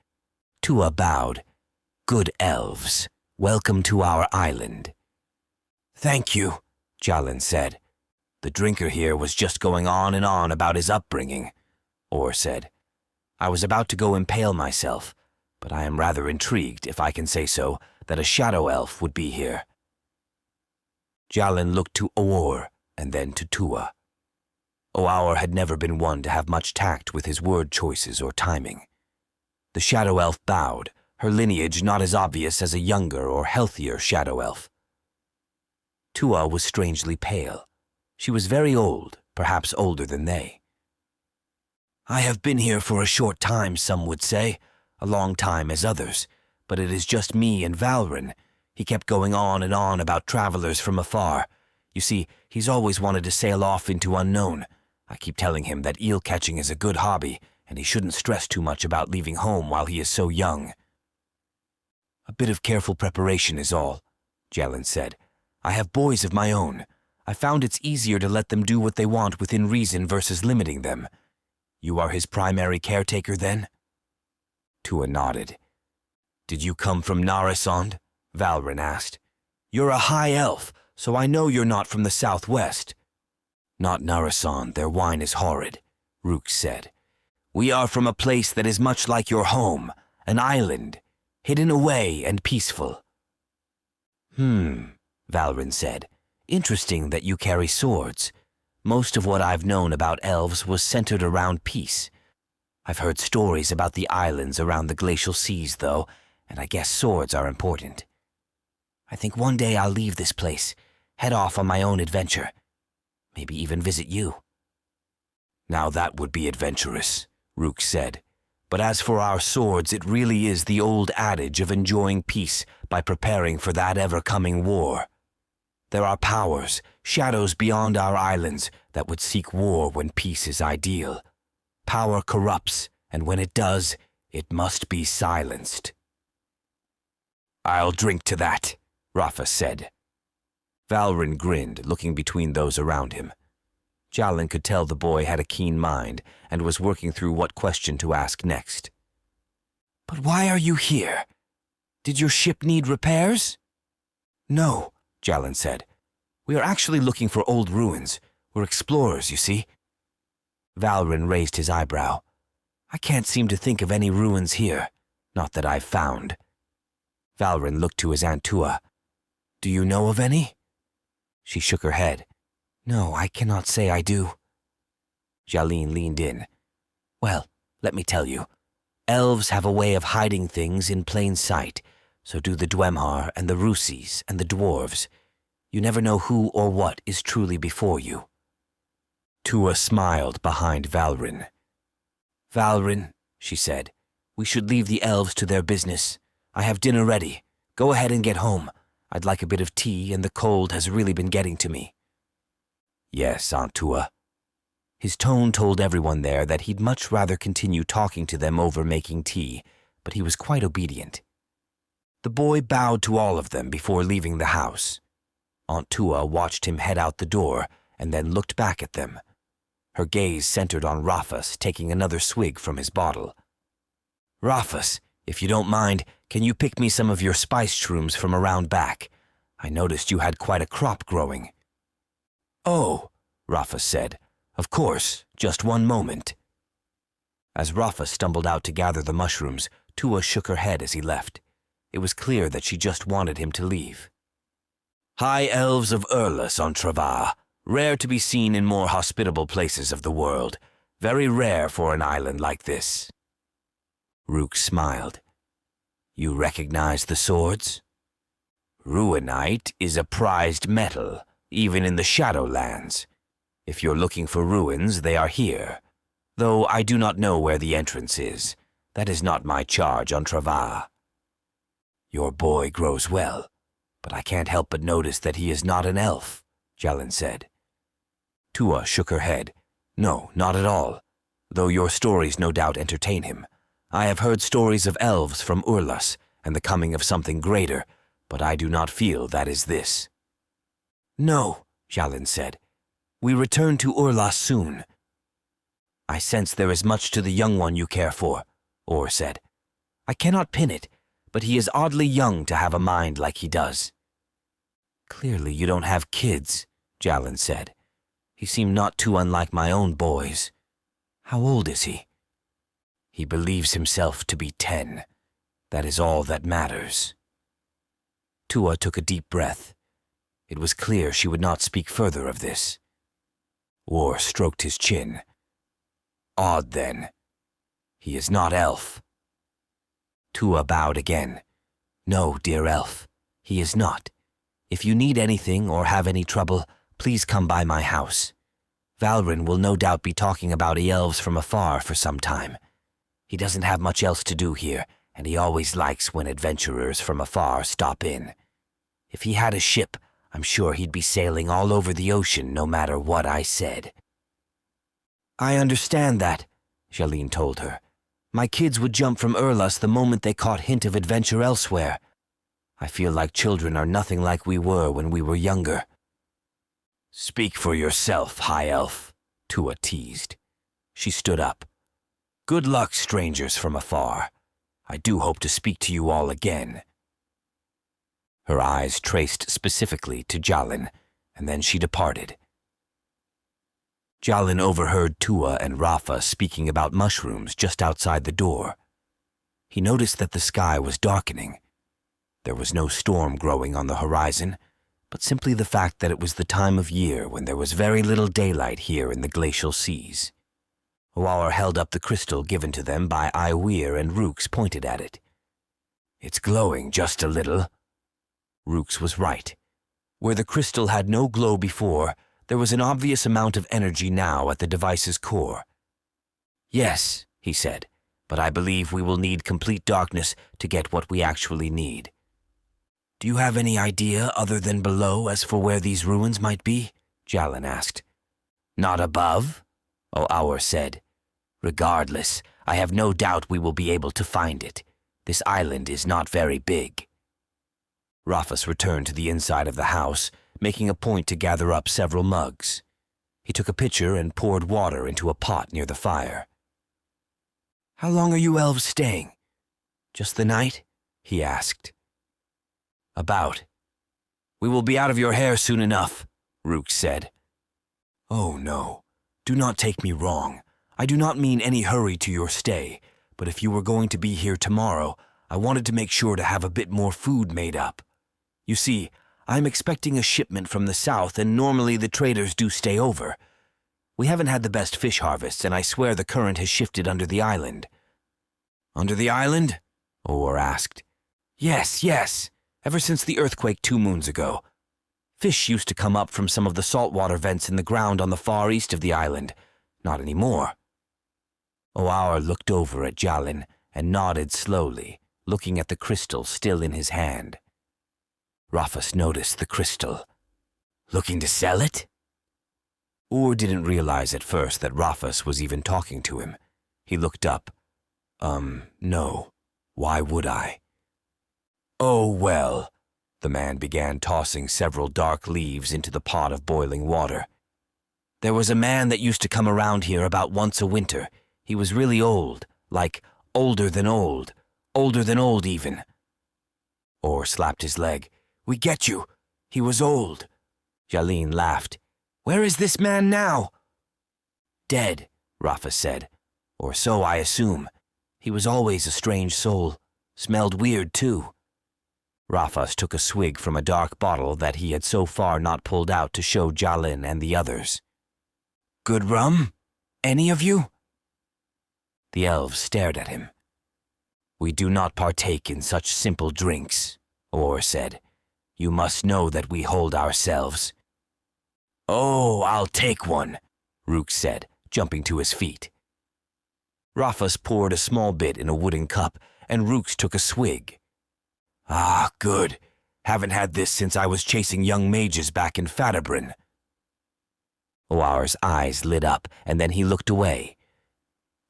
Tua bowed. "Good elves. Welcome to our island." "Thank you," Jalin said. "The drinker here was just going on and on about his upbringing," Or said. "I was about to go impale myself, but I am rather intrigued, if I can say so, that a shadow elf would be here." Jalin looked to Or and then to Tua. Oaur had never been one to have much tact with his word choices or timing. The shadow elf bowed, her lineage not as obvious as a younger or healthier shadow elf. Tua was strangely pale. She was very old, perhaps older than they. "I have been here for a short time, some would say, a long time as others, but it is just me and Valrin." He kept going on and on about travelers from afar. You see, he's always wanted to sail off into unknown. I keep telling him that eel catching is a good hobby, and he shouldn't stress too much about leaving home while he is so young. "A bit of careful preparation is all," Jalin said. "I have boys of my own. I found it's easier to let them do what they want within reason versus limiting them. You are his primary caretaker, then?" Tua nodded. "Did you come from Narisond?" Valrin asked. "You're a high elf, so I know you're not from the southwest." "Not Narisond, their wine is horrid," Rooks said. "We are from a place that is much like your home, an island, hidden away and peaceful." Valrin said. "Interesting that you carry swords. Most of what I've known about elves was centered around peace. I've heard stories about the islands around the glacial seas, though, and I guess swords are important. I think one day I'll leave this place, head off on my own adventure. Maybe even visit you." "Now that would be adventurous," Rook said. But as for our swords, it really is the old adage of enjoying peace by preparing for that ever-coming war. There are powers, shadows beyond our islands, that would seek war when peace is ideal. Power corrupts, and when it does, it must be silenced. I'll drink to that, Rafa said. Valrin grinned, looking between those around him. Jalin could tell the boy had a keen mind and was working through what question to ask next. But why are you here? Did your ship need repairs? No, Jalin said. We are actually looking for old ruins. We're explorers, you see. Valrin raised his eyebrow. I can't seem to think of any ruins here. Not that I've found. Valrin looked to his Aunt Tua. Do you know of any? She shook her head. No, I cannot say I do. Jalin leaned in. Well, let me tell you. Elves have a way of hiding things in plain sight, so do the Dwemhar and the Rusis and the dwarves. You never know who or what is truly before you. Tua smiled behind Valrin. Valrin, she said, we should leave the elves to their business. I have dinner ready. Go ahead and get home. I'd like a bit of tea, and the cold has really been getting to me. Yes, Aunt Tua. His tone told everyone there that he'd much rather continue talking to them over making tea, but he was quite obedient. The boy bowed to all of them before leaving the house. Aunt Tua watched him head out the door and then looked back at them. Her gaze centered on Rafus taking another swig from his bottle. Rafus, if you don't mind, can you pick me some of your spice shrooms from around back? I noticed you had quite a crop growing. Oh, Rafus said. Of course, just one moment. As Rafus stumbled out to gather the mushrooms, Tua shook her head as he left. It was clear that she just wanted him to leave. High Elves of Urlas on Trava, rare to be seen in more hospitable places of the world, very rare for an island like this. Rook smiled. You recognize the swords? Ruinite is a prized metal, even in the Shadowlands. If you're looking for ruins, they are here, though I do not know where the entrance is. That is not my charge on Trava. Your boy grows well, but I can't help but notice that he is not an elf, Jalin said. Tua shook her head. No, not at all, though your stories no doubt entertain him. I have heard stories of elves from Urlas and the coming of something greater, but I do not feel that is this. No, Jalin said. We return to Urlas soon. I sense there is much to the young one you care for, Or said. I cannot pin it, but he is oddly young to have a mind like he does. Clearly you don't have kids, Jalin said. He seemed not too unlike my own boys. How old is he? He believes himself to be 10. That is all that matters. Tua took a deep breath. It was clear she would not speak further of this. Or stroked his chin. Odd, then. He is not elf. Tua bowed again. No, dear elf, he is not. If you need anything or have any trouble, please come by my house. Valrin will no doubt be talking about elves from afar for some time. He doesn't have much else to do here, and he always likes when adventurers from afar stop in. If he had a ship, I'm sure he'd be sailing all over the ocean no matter what I said. I understand that, Jalin told her. My kids would jump from Urlas the moment they caught hint of adventure elsewhere. I feel like children are nothing like we were when we were younger. Speak for yourself, High Elf, Tua teased. She stood up. Good luck, strangers from afar. I do hope to speak to you all again. Her eyes traced specifically to Jalin, and then she departed. Jalin overheard Tua and Rafa speaking about mushrooms just outside the door. He noticed that the sky was darkening. There was no storm growing on the horizon, but simply the fact that it was the time of year when there was very little daylight here in the glacial seas. Oar held up the crystal given to them by Iweir, and Rooks pointed at it. It's glowing just a little. Rooks was right. Where the crystal had no glow before, there was an obvious amount of energy now at the device's core. Yes, he said, "but I believe we will need complete darkness to get what we actually need." "Do you have any idea other than below as for where these ruins might be?" Jalin asked. "Not above?" Aur said. "Regardless, I have no doubt we will be able to find it. This island is not very big." Rafus returned to the inside of the house, making a point to gather up several mugs. He took a pitcher and poured water into a pot near the fire. "How long are you elves staying? Just the night?" he asked. "About. We will be out of your hair soon enough," Rook said. "Oh no, do not take me wrong. I do not mean any hurry to your stay, but if you were going to be here tomorrow, I wanted to make sure to have a bit more food made up. You see, I'm expecting a shipment from the south, and normally the traders do stay over. We haven't had the best fish harvests, and I swear the current has shifted under the island." "Under the island?" Or asked. Yes, ever since the earthquake 2 moons ago. Fish used to come up from some of the saltwater vents in the ground on the far east of the island. Not anymore." Aur looked over at Jalin and nodded slowly, looking at the crystal still in his hand. Rafus noticed the crystal. "Looking to sell it?" Ur didn't realize at first that Rafus was even talking to him. He looked up. No. Why would I?" "Oh, well." The man began tossing several dark leaves into the pot of boiling water. "There was a man that used to come around here about once a winter. He was really old, like older than old even." Or slapped his leg. "We get you. He was old." Jalin laughed. "Where is this man now?" "Dead," Rafus said. "Or so I assume. He was always a strange soul. Smelled weird, too." Rafus took a swig from a dark bottle that he had so far not pulled out to show Jalin and the others. "Good rum? Any of you?" The elves stared at him. "We do not partake in such simple drinks," Or said. "You must know that we hold ourselves." "Oh, I'll take one," Rook said, jumping to his feet. Rafus poured a small bit in a wooden cup, and Rooks took a swig. "Ah, good. Haven't had this since I was chasing young mages back in Fadabrin." Aur's eyes lit up, and then he looked away.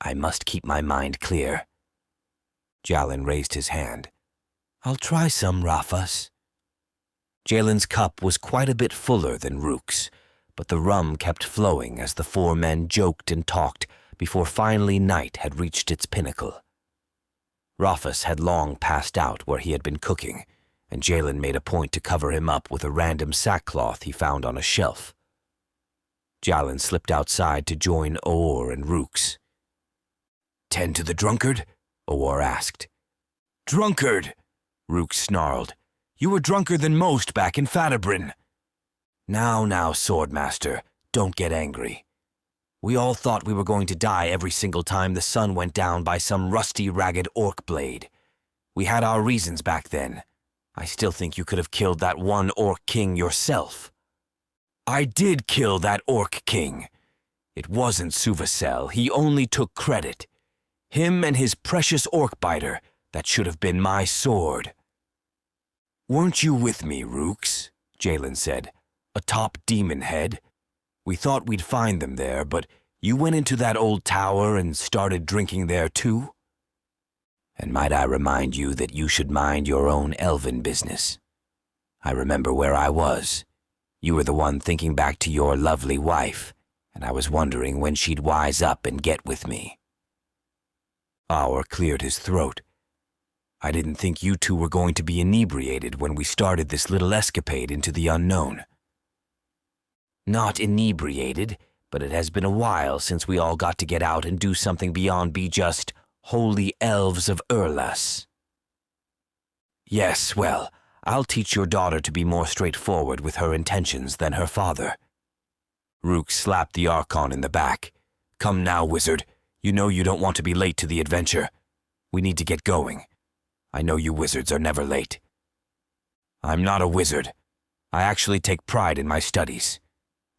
"I must keep my mind clear." Jalin raised his hand. "I'll try some, Rafus." Jalen's cup was quite a bit fuller than Rook's, but the rum kept flowing as the 4 men joked and talked before finally night had reached its pinnacle. Rafus had long passed out where he had been cooking, and Jalin made a point to cover him up with a random sackcloth he found on a shelf. Jalin slipped outside to join Aur and Rooks. "Tend to the drunkard?" Aur asked. "Drunkard!" Rooks snarled. "You were drunker than most back in Fadabrin." Now, Swordmaster, don't get angry. We all thought we were going to die every single time the sun went down by some rusty, ragged orc blade. We had our reasons back then. I still think you could have killed that one orc king yourself." "I did kill that orc king. It wasn't Suvasel. He only took credit. Him and his precious orc biter. That should have been my sword." "Weren't you with me, Rooks?" Jalin said. "A top demon head. We thought we'd find them there, but you went into that old tower and started drinking there too? And might I remind you that you should mind your own elven business? I remember where I was. You were the one thinking back to your lovely wife, and I was wondering when she'd wise up and get with me." Aur cleared his throat. "I didn't think you two were going to be inebriated when we started this little escapade into the unknown." "Not inebriated, but it has been a while since we all got to get out and do something beyond be just holy elves of Urlas." "Yes, well, I'll teach your daughter to be more straightforward with her intentions than her father." Rook slapped the Archon in the back. "Come now, wizard. You know you don't want to be late to the adventure. We need to get going. I know you wizards are never late." "I'm not a wizard. I actually take pride in my studies,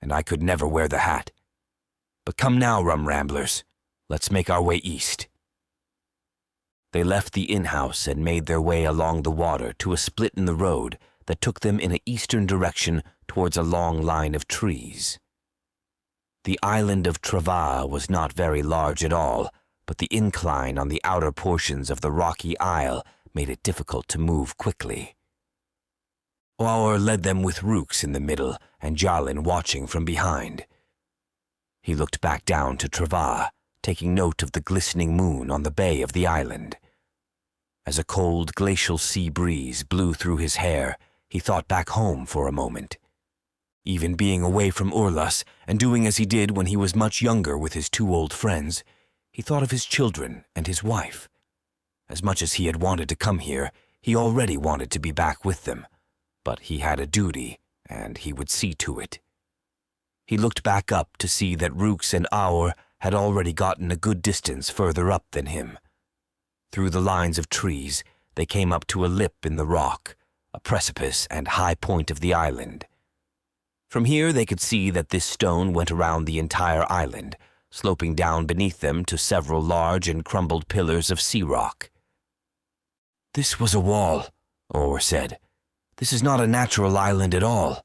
and I could never wear the hat. But come now, rum ramblers. Let's make our way east." They left the inn-house and made their way along the water to a split in the road that took them in an eastern direction towards a long line of trees. The island of Trava was not very large at all, but the incline on the outer portions of the rocky isle made it difficult to move quickly. Oar led them with Rooks in the middle and Jalin watching from behind. He looked back down to Trava, taking note of the glistening moon on the bay of the island. As a cold glacial sea breeze blew through his hair, he thought back home for a moment. Even being away from Urlas and doing as he did when he was much younger with his two old friends, he thought of his children and his wife. As much as he had wanted to come here, he already wanted to be back with them, but he had a duty, and he would see to it. He looked back up to see that Rooks and Aur had already gotten a good distance further up than him. Through the lines of trees, they came up to a lip in the rock, a precipice and high point of the island. From here they could see that this stone went around the entire island, sloping down beneath them to several large and crumbled pillars of sea rock. "This was a wall," Aur said. "This is not a natural island at all."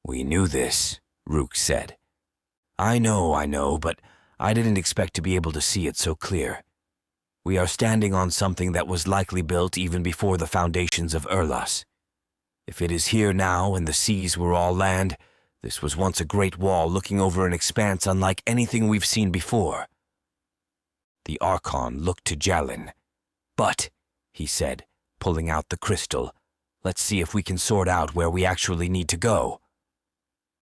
"We knew this," Rook said. I know, but I didn't expect to be able to see it so clear. We are standing on something that was likely built even before the foundations of Urlas. If it is here now and the seas were all land, this was once a great wall looking over an expanse unlike anything we've seen before." The Archon looked to Jalin. "But," he said, pulling out the crystal, "let's see if we can sort out where we actually need to go."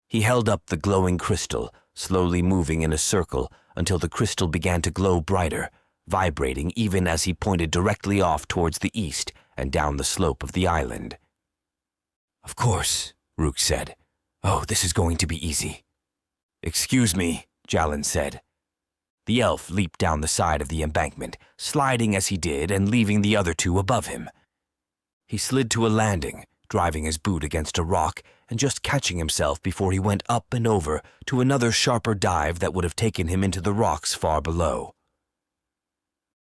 He held up the glowing crystal, slowly moving in a circle until the crystal began to glow brighter, vibrating even as he pointed directly off towards the east and down the slope of the island. "Of course," Rook said. "Oh, this is going to be easy." "Excuse me," Jalin said. The elf leaped down the side of the embankment, sliding as he did and leaving the other two above him. He slid to a landing, driving his boot against a rock and just catching himself before he went up and over to another sharper dive that would have taken him into the rocks far below.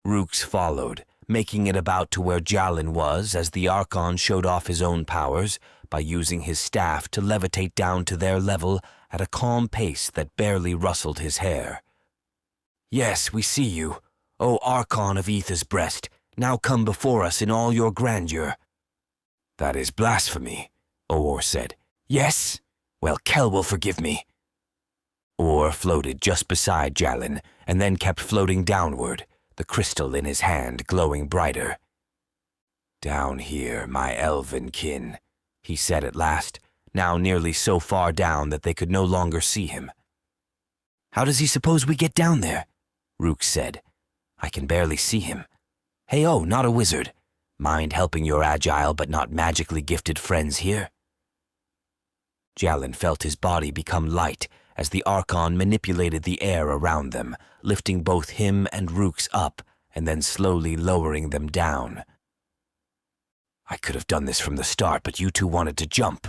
Rooks followed, making it about to where Jalin was as the Archon showed off his own powers by using his staff to levitate down to their level at a calm pace that barely rustled his hair. "Yes, we see you, O Archon of Ether's breast, now come before us in all your grandeur." "That is blasphemy," Oor said. "Yes? Well, Kel will forgive me." Oor floated just beside Jalin and then kept floating downward, the crystal in his hand glowing brighter. "Down here, my elven kin," he said at last, now nearly so far down that they could no longer see him. "How does he suppose we get down there?" Rook said. "I can barely see him. Hey, oh, not a wizard. Mind helping your agile but not magically gifted friends here?" Jalin felt his body become light as the Archon manipulated the air around them, lifting both him and Rooks up and then slowly lowering them down. "I could have done this from the start, but you two wanted to jump."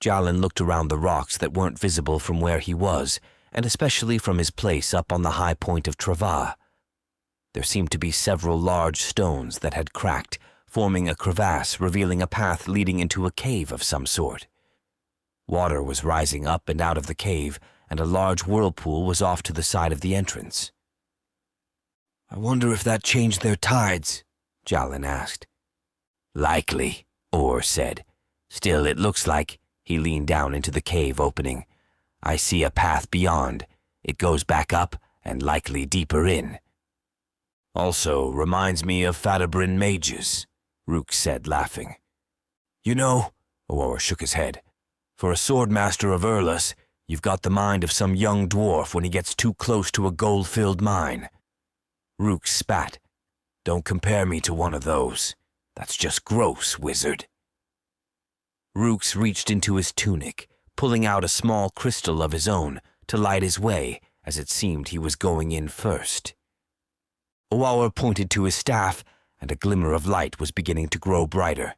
Jalin looked around the rocks that weren't visible from where he was, and especially from his place up on the high point of Trava. There seemed to be several large stones that had cracked, forming a crevasse revealing a path leading into a cave of some sort. Water was rising up and out of the cave, and a large whirlpool was off to the side of the entrance. "I wonder if that changed their tides," Jalin asked. "Likely," Oor said. "Still, it looks like," he leaned down into the cave opening. "I see a path beyond. It goes back up and likely deeper in." "Also reminds me of Fadabrin mages," Rook said, laughing. "You know," Oor shook his head, "for a swordmaster of Urlas, you've got the mind of some young dwarf when he gets too close to a gold-filled mine." Rook spat. "Don't compare me to one of those. That's just gross, wizard." Rooks reached into his tunic, pulling out a small crystal of his own to light his way as it seemed he was going in first. Owawa pointed to his staff, and a glimmer of light was beginning to grow brighter.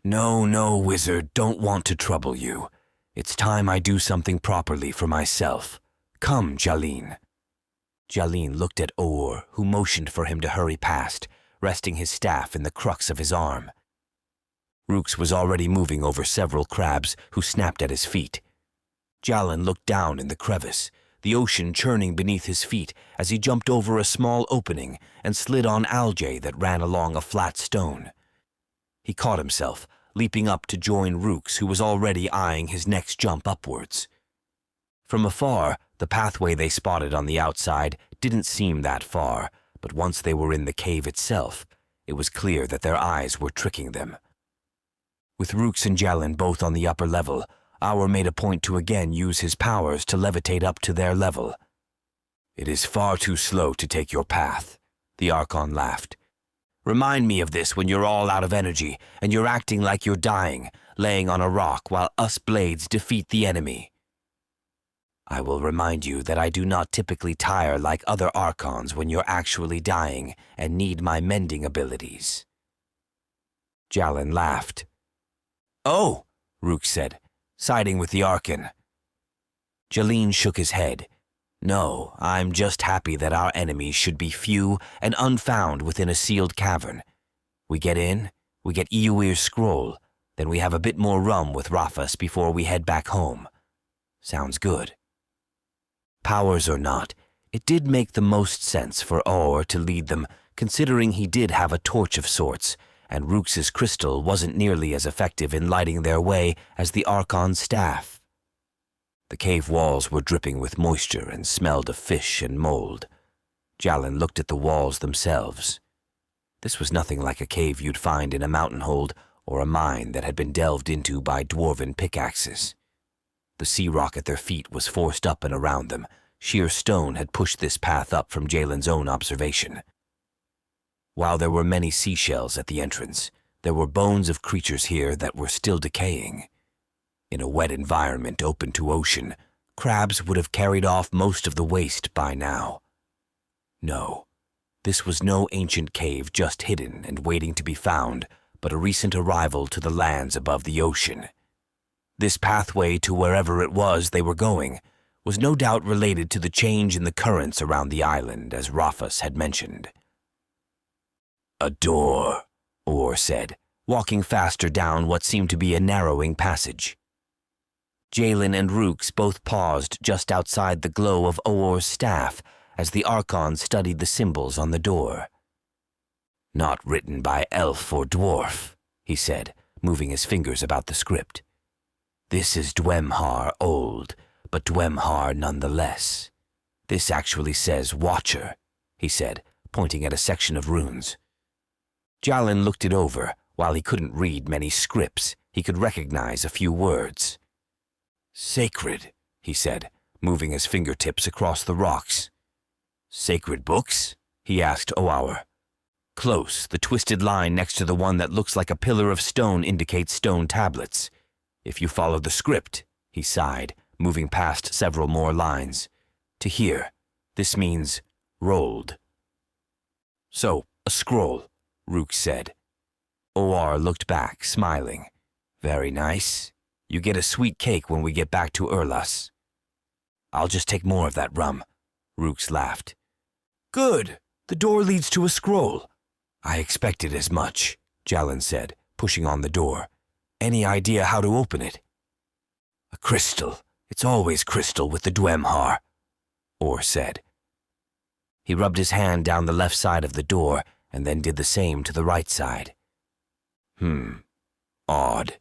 No, wizard, don't want to trouble you. It's time I do something properly for myself. Come, Jalin." Jalin looked at Or, who motioned for him to hurry past, resting his staff in the crux of his arm. Rooks was already moving over several crabs, who snapped at his feet. Jalin looked down in the crevice, the ocean churning beneath his feet as he jumped over a small opening and slid on algae that ran along a flat stone. He caught himself, leaping up to join Rooks, who was already eyeing his next jump upwards. From afar, the pathway they spotted on the outside didn't seem that far, but once they were in the cave itself, it was clear that their eyes were tricking them. With Rooks and Jalin both on the upper level, Aur made a point to again use his powers to levitate up to their level. "It is far too slow to take your path," the Archon laughed. "Remind me of this when you're all out of energy and you're acting like you're dying, laying on a rock while us blades defeat the enemy." "I will remind you that I do not typically tire like other Archons when you're actually dying and need my mending abilities." Jalin laughed. "Oh," Rook said, siding with the Archon. Jalin shook his head. "No, I'm just happy that our enemies should be few and unfound within a sealed cavern. We get in, we get Eowyr's scroll, then we have a bit more rum with Rafus before we head back home. Sounds good." Powers or not, it did make the most sense for Aur to lead them, considering he did have a torch of sorts, and Rooks's crystal wasn't nearly as effective in lighting their way as the Archon's staff. The cave walls were dripping with moisture and smelled of fish and mold. Jalin looked at the walls themselves. This was nothing like a cave you'd find in a mountain hold or a mine that had been delved into by dwarven pickaxes. The sea rock at their feet was forced up and around them. Sheer stone had pushed this path up from Jalen's own observation. While there were many seashells at the entrance, there were bones of creatures here that were still decaying. In a wet environment open to ocean, crabs would have carried off most of the waste by now. No, this was no ancient cave just hidden and waiting to be found, but a recent arrival to the lands above the ocean. This pathway to wherever it was they were going was no doubt related to the change in the currents around the island, as Rafus had mentioned. "A door," Or said, walking faster down what seemed to be a narrowing passage. Jalin and Rooks both paused just outside the glow of Or's staff as the Archon studied the symbols on the door. "Not written by elf or dwarf," he said, moving his fingers about the script. "This is Dwemhar old, but Dwemhar nonetheless. This actually says Watcher," he said, pointing at a section of runes. Jalin looked it over. While he couldn't read many scripts, he could recognize a few words. "Sacred," he said, moving his fingertips across the rocks. "Sacred books?" he asked Oaur. "Close, the twisted line next to the one that looks like a pillar of stone indicates stone tablets. If you follow the script," he sighed, moving past several more lines. "To here, this means rolled." "So, a scroll," Rook said. Oar looked back, smiling. "Very nice. You get a sweet cake when we get back to Urlas." "I'll just take more of that rum," Rooks laughed. "Good. The door leads to a scroll." "I expected as much," Jalin said, pushing on the door. "Any idea how to open it?" "A crystal. It's always crystal with the Dwemhar," Or said. He rubbed his hand down the left side of the door and then did the same to the right side. Odd.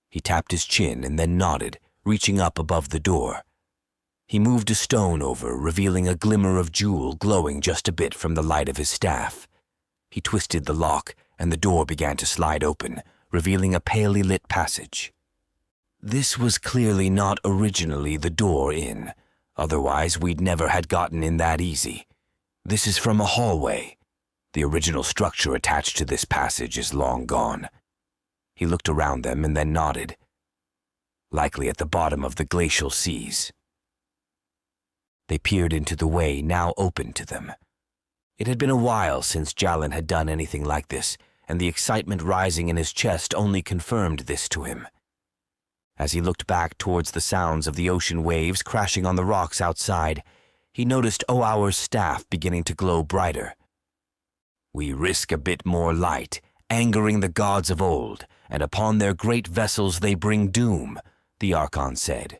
He tapped his chin and then nodded, reaching up above the door. He moved a stone over, revealing a glimmer of jewel glowing just a bit from the light of his staff. He twisted the lock, and the door began to slide open, revealing a palely lit passage. This was clearly not originally the door in. Otherwise, we'd never had gotten in that easy. This is from a hallway. The original structure attached to this passage is long gone. He looked around them and then nodded. Likely at the bottom of the glacial seas. They peered into the way now open to them. It had been a while since Jalin had done anything like this, and the excitement rising in his chest only confirmed this to him. As he looked back towards the sounds of the ocean waves crashing on the rocks outside, he noticed Oaur's staff beginning to glow brighter. "We risk a bit more light, angering the gods of old, and upon their great vessels they bring doom," the Archon said.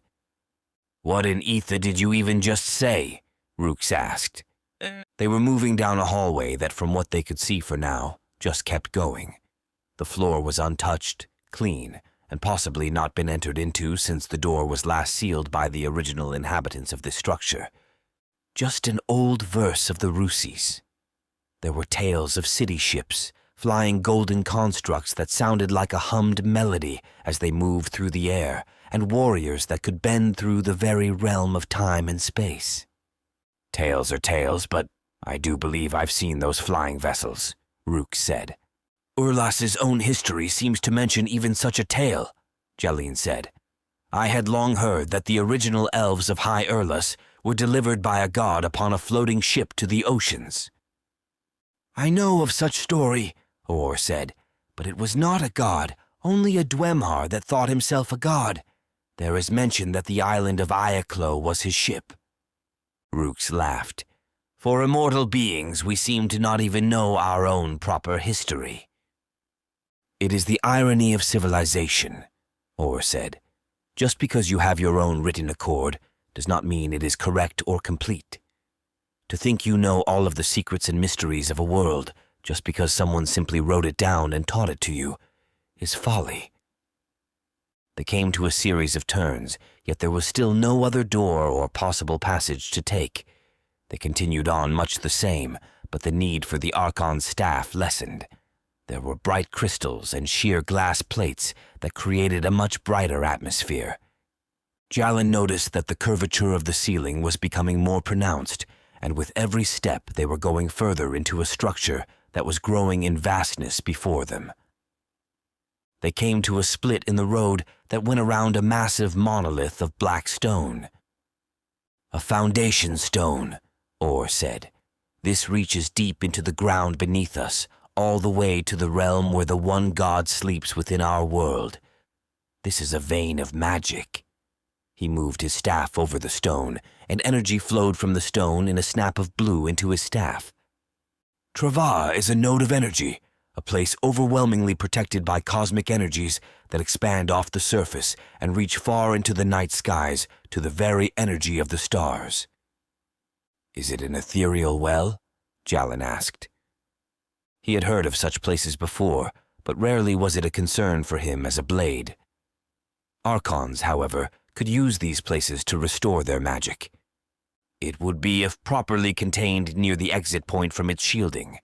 "What in ether did you even just say?" Rooks asked. They were moving down a hallway that, from what they could see for now, just kept going. The floor was untouched, clean, and possibly not been entered into since the door was last sealed by the original inhabitants of this structure. Just an old verse of the Rusis. There were tales of city ships, flying golden constructs that sounded like a hummed melody as they moved through the air, and warriors that could bend through the very realm of time and space. "Tales are tales, but I do believe I've seen those flying vessels," Rook said. "Urlas's own history seems to mention even such a tale," Jalin said. "I had long heard that the original elves of High Urlas were delivered by a god upon a floating ship to the oceans." "I know of such story," Or said, "but it was not a god, only a Dwemhar that thought himself a god. There is mention that the island of Iaclo was his ship." Rooks laughed. "For immortal beings, we seem to not even know our own proper history." "It is the irony of civilization," Or said. "Just because you have your own written accord does not mean it is correct or complete. To think you know all of the secrets and mysteries of a world just because someone simply wrote it down and taught it to you is folly." They came to a series of turns, yet there was still no other door or possible passage to take. They continued on much the same, but the need for the Archon's staff lessened. There were bright crystals and sheer glass plates that created a much brighter atmosphere. Jalin noticed that the curvature of the ceiling was becoming more pronounced, and with every step they were going further into a structure that was growing in vastness before them. They came to a split in the road that went around a massive monolith of black stone. "A foundation stone," Or said. "This reaches deep into the ground beneath us, all the way to the realm where the one god sleeps within our world. This is a vein of magic." He moved his staff over the stone, and energy flowed from the stone in a snap of blue into his staff. "Trava is a node of energy, a place overwhelmingly protected by cosmic energies that expand off the surface and reach far into the night skies to the very energy of the stars." "Is it an ethereal well?" Jalin asked. He had heard of such places before, but rarely was it a concern for him as a blade. Archons, however, could use these places to restore their magic. It would be if properly contained near the exit point from its shielding.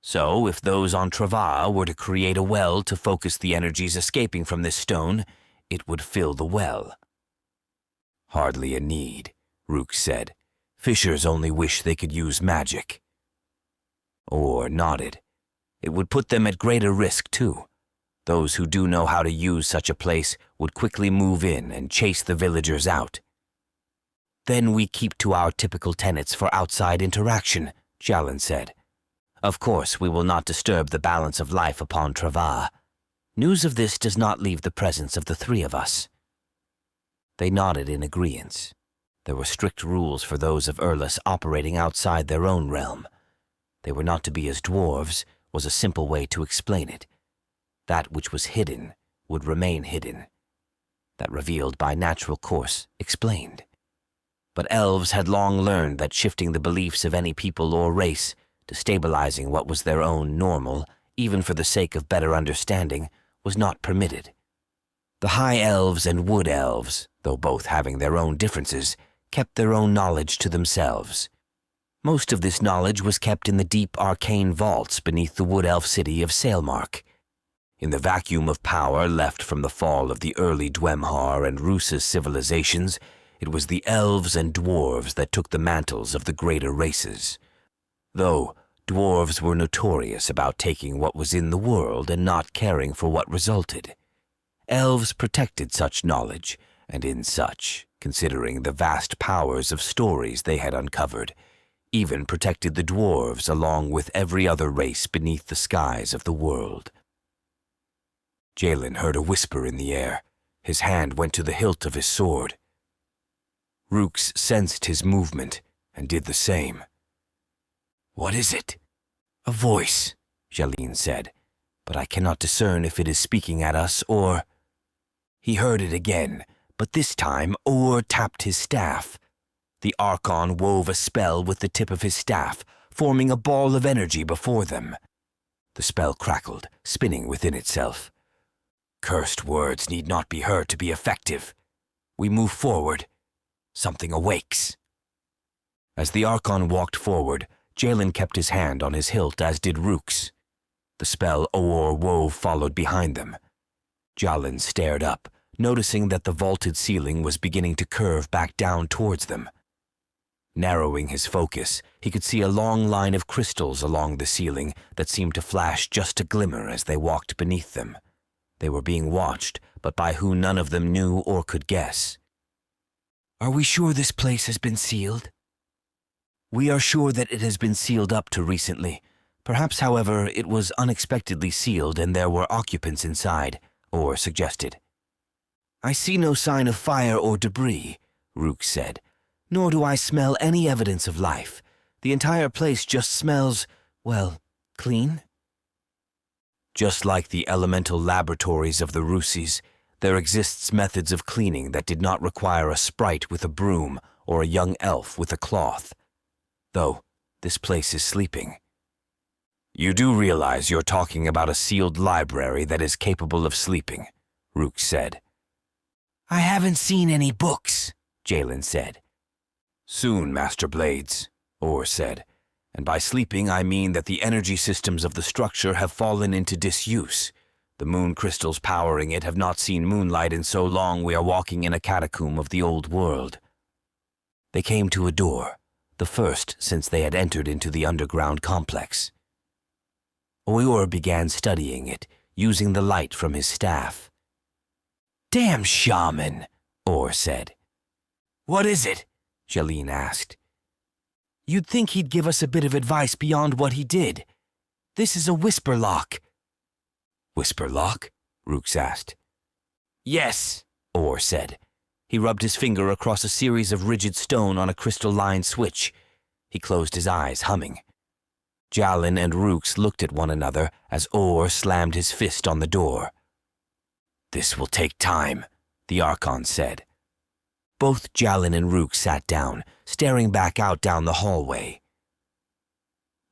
So, if those on Trava were to create a well to focus the energies escaping from this stone, it would fill the well. "Hardly a need," Rook said. "Fishers only wish they could use magic." Or nodded. "It would put them at greater risk, too. Those who do know how to use such a place would quickly move in and chase the villagers out." "Then we keep to our typical tenets for outside interaction," Jalin said. "Of course, we will not disturb the balance of life upon Trava. News of this does not leave the presence of the three of us." They nodded in agreement. There were strict rules for those of Urlas operating outside their own realm. They were not to be as dwarves, was a simple way to explain it. That which was hidden would remain hidden. That revealed by natural course explained. But elves had long learned that shifting the beliefs of any people or race, destabilizing what was their own normal, even for the sake of better understanding, was not permitted. The High Elves and Wood Elves, though both having their own differences, kept their own knowledge to themselves. Most of this knowledge was kept in the deep arcane vaults beneath the Wood Elf city of Sailmark. In the vacuum of power left from the fall of the early Dwemhar and Rusa's civilizations, it was the elves and dwarves that took the mantles of the greater races. Though dwarves were notorious about taking what was in the world and not caring for what resulted. Elves protected such knowledge, and in such, considering the vast powers of stories they had uncovered, even protected the dwarves along with every other race beneath the skies of the world. Jalin heard a whisper in the air. His hand went to the hilt of his sword. Rooks sensed his movement and did the same. "What is it?" "A voice," Jalin said, "but I cannot discern if it is speaking at us or—" He heard it again, but this time Or tapped his staff. The Archon wove a spell with the tip of his staff, forming a ball of energy before them. The spell crackled, spinning within itself. Cursed words need not be heard to be effective. We move forward. Something awakes. As the Archon walked forward, Jalin kept his hand on his hilt, as did Rooks. The spell Or wove followed behind them. Jalin stared up, noticing that the vaulted ceiling was beginning to curve back down towards them. Narrowing his focus, he could see a long line of crystals along the ceiling that seemed to flash just a glimmer as they walked beneath them. They were being watched, but by who none of them knew or could guess. "Are we sure this place has been sealed?" "We are sure that it has been sealed up to recently. Perhaps, however, it was unexpectedly sealed and there were occupants inside," Or suggested. "I see no sign of fire or debris," Rook said, "nor do I smell any evidence of life. The entire place just smells, well, clean." Just like the elemental laboratories of the Rusis, there exists methods of cleaning that did not require a sprite with a broom or a young elf with a cloth. Though, this place is sleeping. "You do realize you're talking about a sealed library that is capable of sleeping," Rook said. "I haven't seen any books," Jalin said. "Soon, Master Blades," Or said. "And by sleeping I mean that the energy systems of the structure have fallen into disuse. The moon crystals powering it have not seen moonlight in so long we are walking in a catacomb of the old world." They came to a door, the first since they had entered into the underground complex. Or began studying it, using the light from his staff. "Damn shaman," Or said. "What is it?" Jalin asked. "You'd think he'd give us a bit of advice beyond what he did. This is a whisper lock." "Whisper lock?" Rooks asked. "Yes," Or said. He rubbed his finger across a series of rigid stone on a crystal-lined switch. He closed his eyes, humming. Jalin and Rooks looked at one another as Or slammed his fist on the door. "This will take time," the Archon said. Both Jalin and Rooks sat down, staring back out down the hallway.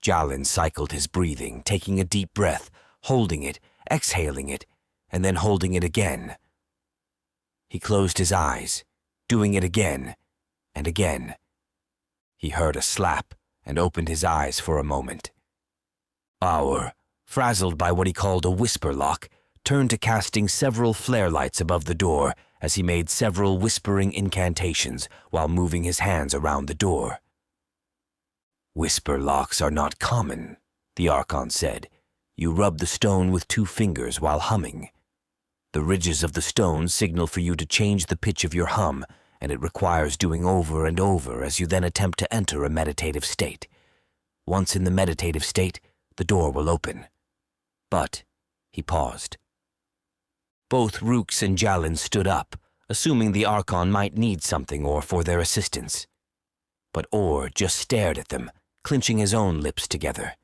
Jalin cycled his breathing, taking a deep breath, holding it, exhaling it, and then holding it again. He closed his eyes, doing it again and again. He heard a slap and opened his eyes for a moment. Aur, frazzled by what he called a whisper lock, turned to casting several flare lights above the door as he made several whispering incantations while moving his hands around the door. "Whisper locks are not common," the Archon said. "You rub the stone with 2 fingers while humming. The ridges of the stone signal for you to change the pitch of your hum, and it requires doing over and over as you then attempt to enter a meditative state. Once in the meditative state, the door will open. But," he paused. Both Rooks and Jalin stood up, assuming the Archon might need something or for their assistance. But Or just stared at them, clenching his own lips together.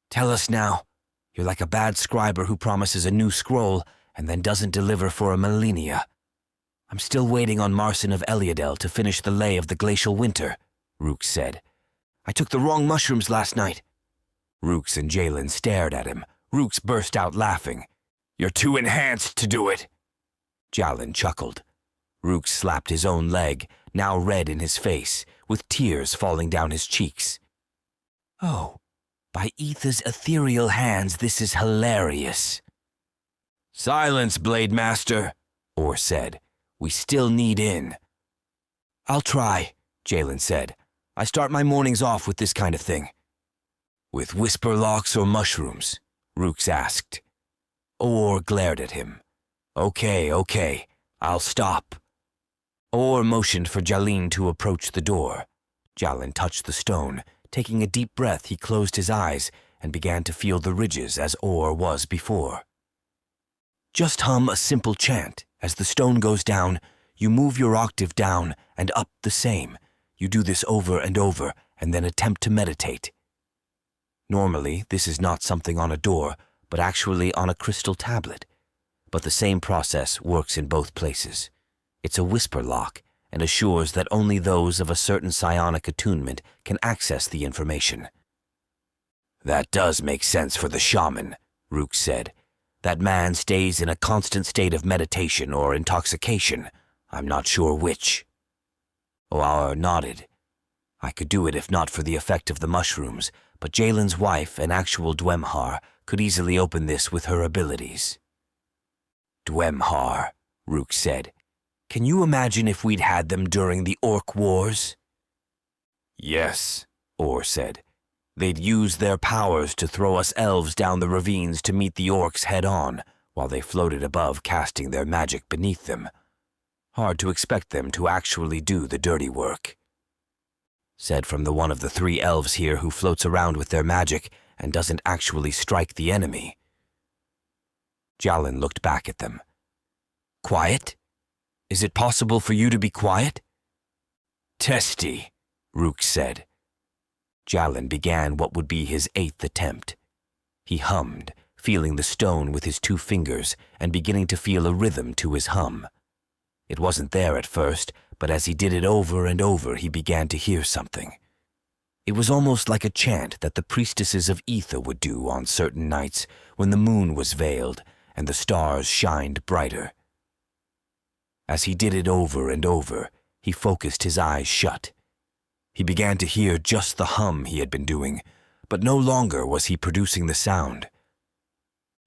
"Tell us now. You're like a bad scriber who promises a new scroll and then doesn't deliver for a millennia. I'm still waiting on Marson of Eliadel to finish the lay of the glacial winter," Rooks said. "I took the wrong mushrooms last night." Rooks and Jalin stared at him. Rooks burst out laughing. "You're too enhanced to do it." Jalin chuckled. Rooks slapped his own leg, now red in his face, with tears falling down his cheeks. "Oh, by Etha's ethereal hands, this is hilarious." "Silence, Blade Master," Or said. "We still need in." "I'll try," Jalin said. "I start my mornings off with this kind of thing." "With whisper locks or mushrooms?" Rooks asked. Or glared at him. Okay, I'll stop." Or motioned for Jalin to approach the door. Jalin touched the stone. Taking a deep breath, he closed his eyes and began to feel the ridges as Or was before. "Just hum a simple chant. As the stone goes down, you move your octave down and up the same. You do this over and over, and then attempt to meditate. Normally, this is not something on a door, but actually on a crystal tablet. But the same process works in both places. It's a whisper lock, and assures that only those of a certain psionic attunement can access the information. That does make sense for the shaman, Rook said. That man stays in a constant state of meditation or intoxication. I'm not sure which. Oar nodded. I could do it if not for the effect of the mushrooms, but Jalin's wife, an actual Dwemhar, could easily open this with her abilities. Dwemhar, Rook said. Can you imagine if we'd had them during the Orc Wars? Yes, Or said. They'd use their powers to throw us elves down the ravines to meet the orcs head-on, while they floated above casting their magic beneath them. Hard to expect them to actually do the dirty work. Said from the one of the 3 elves here who floats around with their magic and doesn't actually strike the enemy. Jalin looked back at them. Quiet? Is it possible for you to be quiet? Testy, Rook said. Jalin began what would be his 8th attempt. He hummed, feeling the stone with his 2 fingers and beginning to feel a rhythm to his hum. It wasn't there at first, but as he did it over and over, he began to hear something. It was almost like a chant that the priestesses of Ether would do on certain nights when the moon was veiled and the stars shined brighter. As he did it over and over, he focused his eyes shut. He began to hear just the hum he had been doing, but no longer was he producing the sound.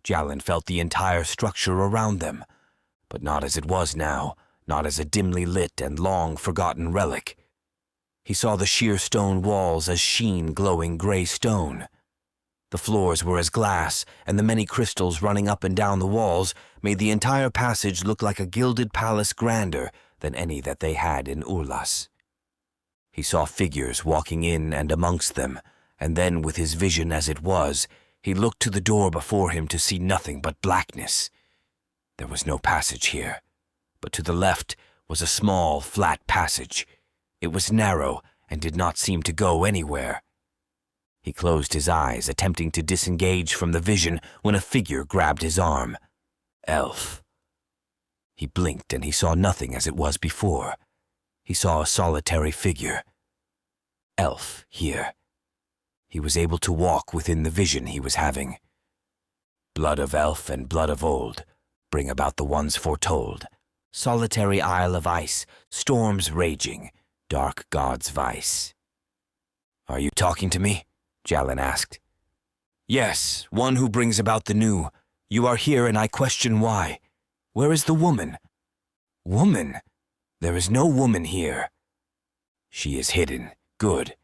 Jalin felt the entire structure around them, but not as it was now, not as a dimly lit and long-forgotten relic. He saw the sheer stone walls as sheen, glowing gray stone. The floors were as glass, and the many crystals running up and down the walls made the entire passage look like a gilded palace grander than any that they had in Urlas. He saw figures walking in and amongst them, and then with his vision as it was, he looked to the door before him to see nothing but blackness. There was no passage here, but to the left was a small, flat passage. It was narrow and did not seem to go anywhere. He closed his eyes, attempting to disengage from the vision when a figure grabbed his arm. Elf. He blinked and he saw nothing as it was before. He saw a solitary figure. Elf here. He was able to walk within the vision he was having. Blood of elf and blood of old, bring about the ones foretold. Solitary isle of ice, storms raging, dark god's vice. Are you talking to me? Jalin asked. Yes, one who brings about the new. You are here and I question why. Where is the woman? Woman? There is no woman here. She is hidden. Good.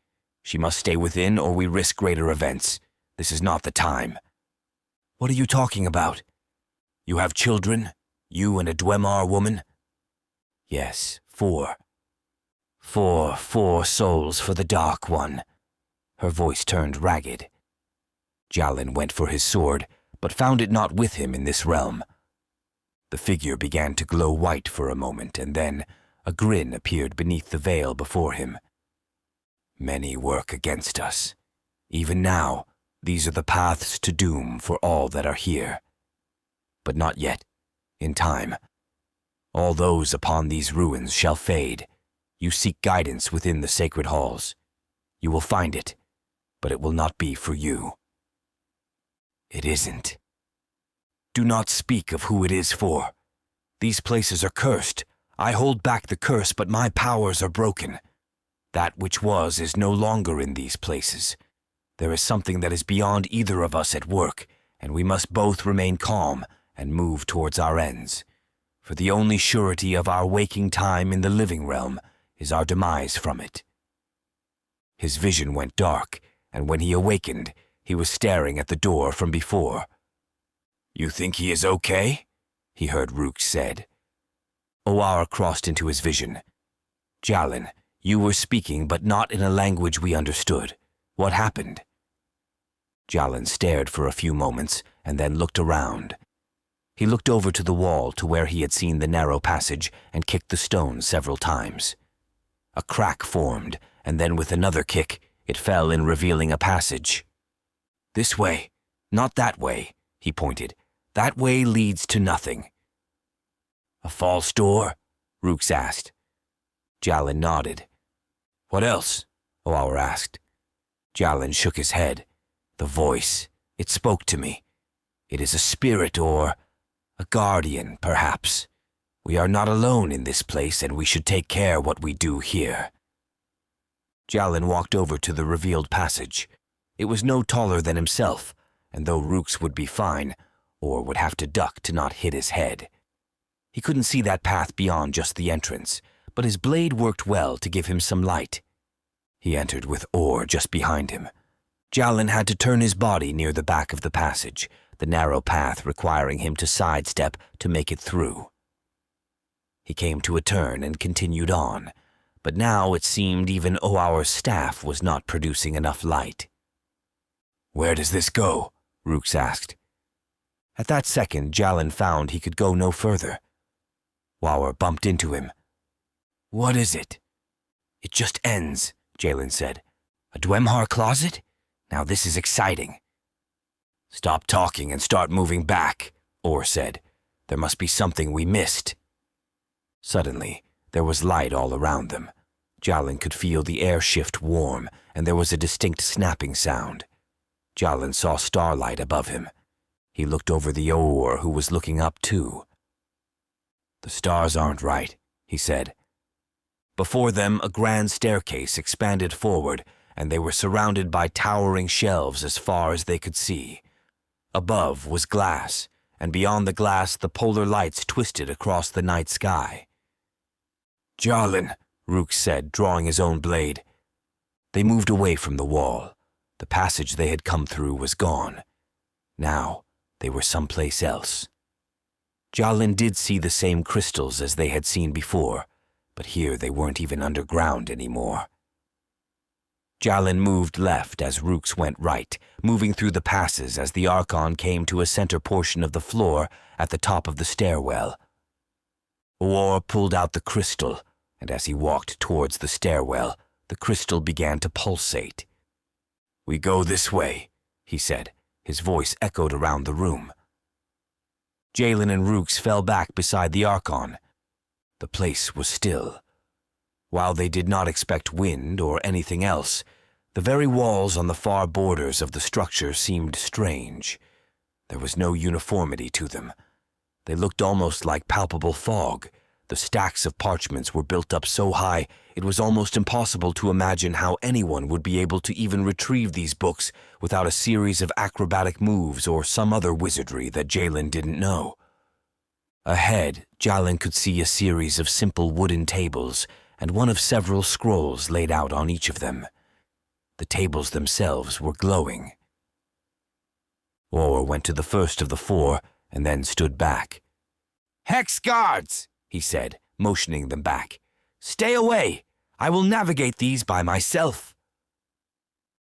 She must stay within or we risk greater events. This is not the time. What are you talking about? You have children? You and a Dwemar woman? Yes, 4. 4 souls for the Dark One. Her voice turned ragged. Jalin went for his sword, but found it not with him in this realm. The figure began to glow white for a moment, and then a grin appeared beneath the veil before him. Many work against us. Even now, these are the paths to doom for all that are here. But not yet. In time. All those upon these ruins shall fade. You seek guidance within the sacred halls. You will find it, but it will not be for you. It isn't. Do not speak of who it is for. These places are cursed. I hold back the curse, but my powers are broken. That which was is no longer in these places. There is something that is beyond either of us at work, and we must both remain calm and move towards our ends. For the only surety of our waking time in the living realm is our demise from it. His vision went dark, and when he awakened, he was staring at the door from before. You think he is okay? He heard Rook said. Oar crossed into his vision. Jalin, you were speaking, but not in a language we understood. What happened? Jalin stared for a few moments and then looked around. He looked over to the wall to where he had seen the narrow passage and kicked the stone several times. A crack formed, and then with another kick, it fell in, revealing a passage. "This way, not that way," he pointed. "That way leads to nothing." "A false door?" Rooks asked. Jalin nodded. "What else?" Oaur asked. Jalin shook his head. "The voice, it spoke to me. It is a spirit or a guardian, perhaps. We are not alone in this place, and we should take care what we do here." Jalin walked over to the revealed passage. It was no taller than himself, and though Rooks would be fine, or would have to duck to not hit his head. He couldn't see that path beyond just the entrance, but his blade worked well to give him some light. He entered with Orr just behind him. Jalin had to turn his body near the back of the passage, the narrow path requiring him to sidestep to make it through. He came to a turn and continued on, but now it seemed even Oaur's staff was not producing enough light. "Where does this go?" Rooks asked. At that second, Jalin found he could go no further. Oaur bumped into him. "What is it?" "It just ends," Jalin said. "A Dwemhar closet? Now this is exciting." "Stop talking and start moving back," Orr said. "There must be something we missed." Suddenly, there was light all around them. Jalin could feel the air shift warm, and there was a distinct snapping sound. Jalin saw starlight above him. He looked over the Oaur, who was looking up too. "The stars aren't right," he said. Before them, a grand staircase expanded forward, and they were surrounded by towering shelves as far as they could see. Above was glass, and beyond the glass the polar lights twisted across the night sky. "Jalin," Rooks said, drawing his own blade. They moved away from the wall. The passage they had come through was gone. Now, they were someplace else. Jalin did see the same crystals as they had seen before, but here they weren't even underground anymore. Jalin moved left as Rooks went right, moving through the passes as the Archon came to a center portion of the floor at the top of the stairwell. Oaur pulled out the crystal, and as he walked towards the stairwell, the crystal began to pulsate. "We go this way," he said. His voice echoed around the room. Jalin and Rooks fell back beside the Archon. The place was still. While they did not expect wind or anything else, the very walls on the far borders of the structure seemed strange. There was no uniformity to them. They looked almost like palpable fog. The stacks of parchments were built up so high it was almost impossible to imagine how anyone would be able to even retrieve these books without a series of acrobatic moves or some other wizardry that Jalin didn't know. Ahead, Jalin could see a series of simple wooden tables and one of several scrolls laid out on each of them. The tables themselves were glowing. Oaur went to the first of the four and then stood back. "Hex guards!" he said, motioning them back. "Stay away! I will navigate these by myself."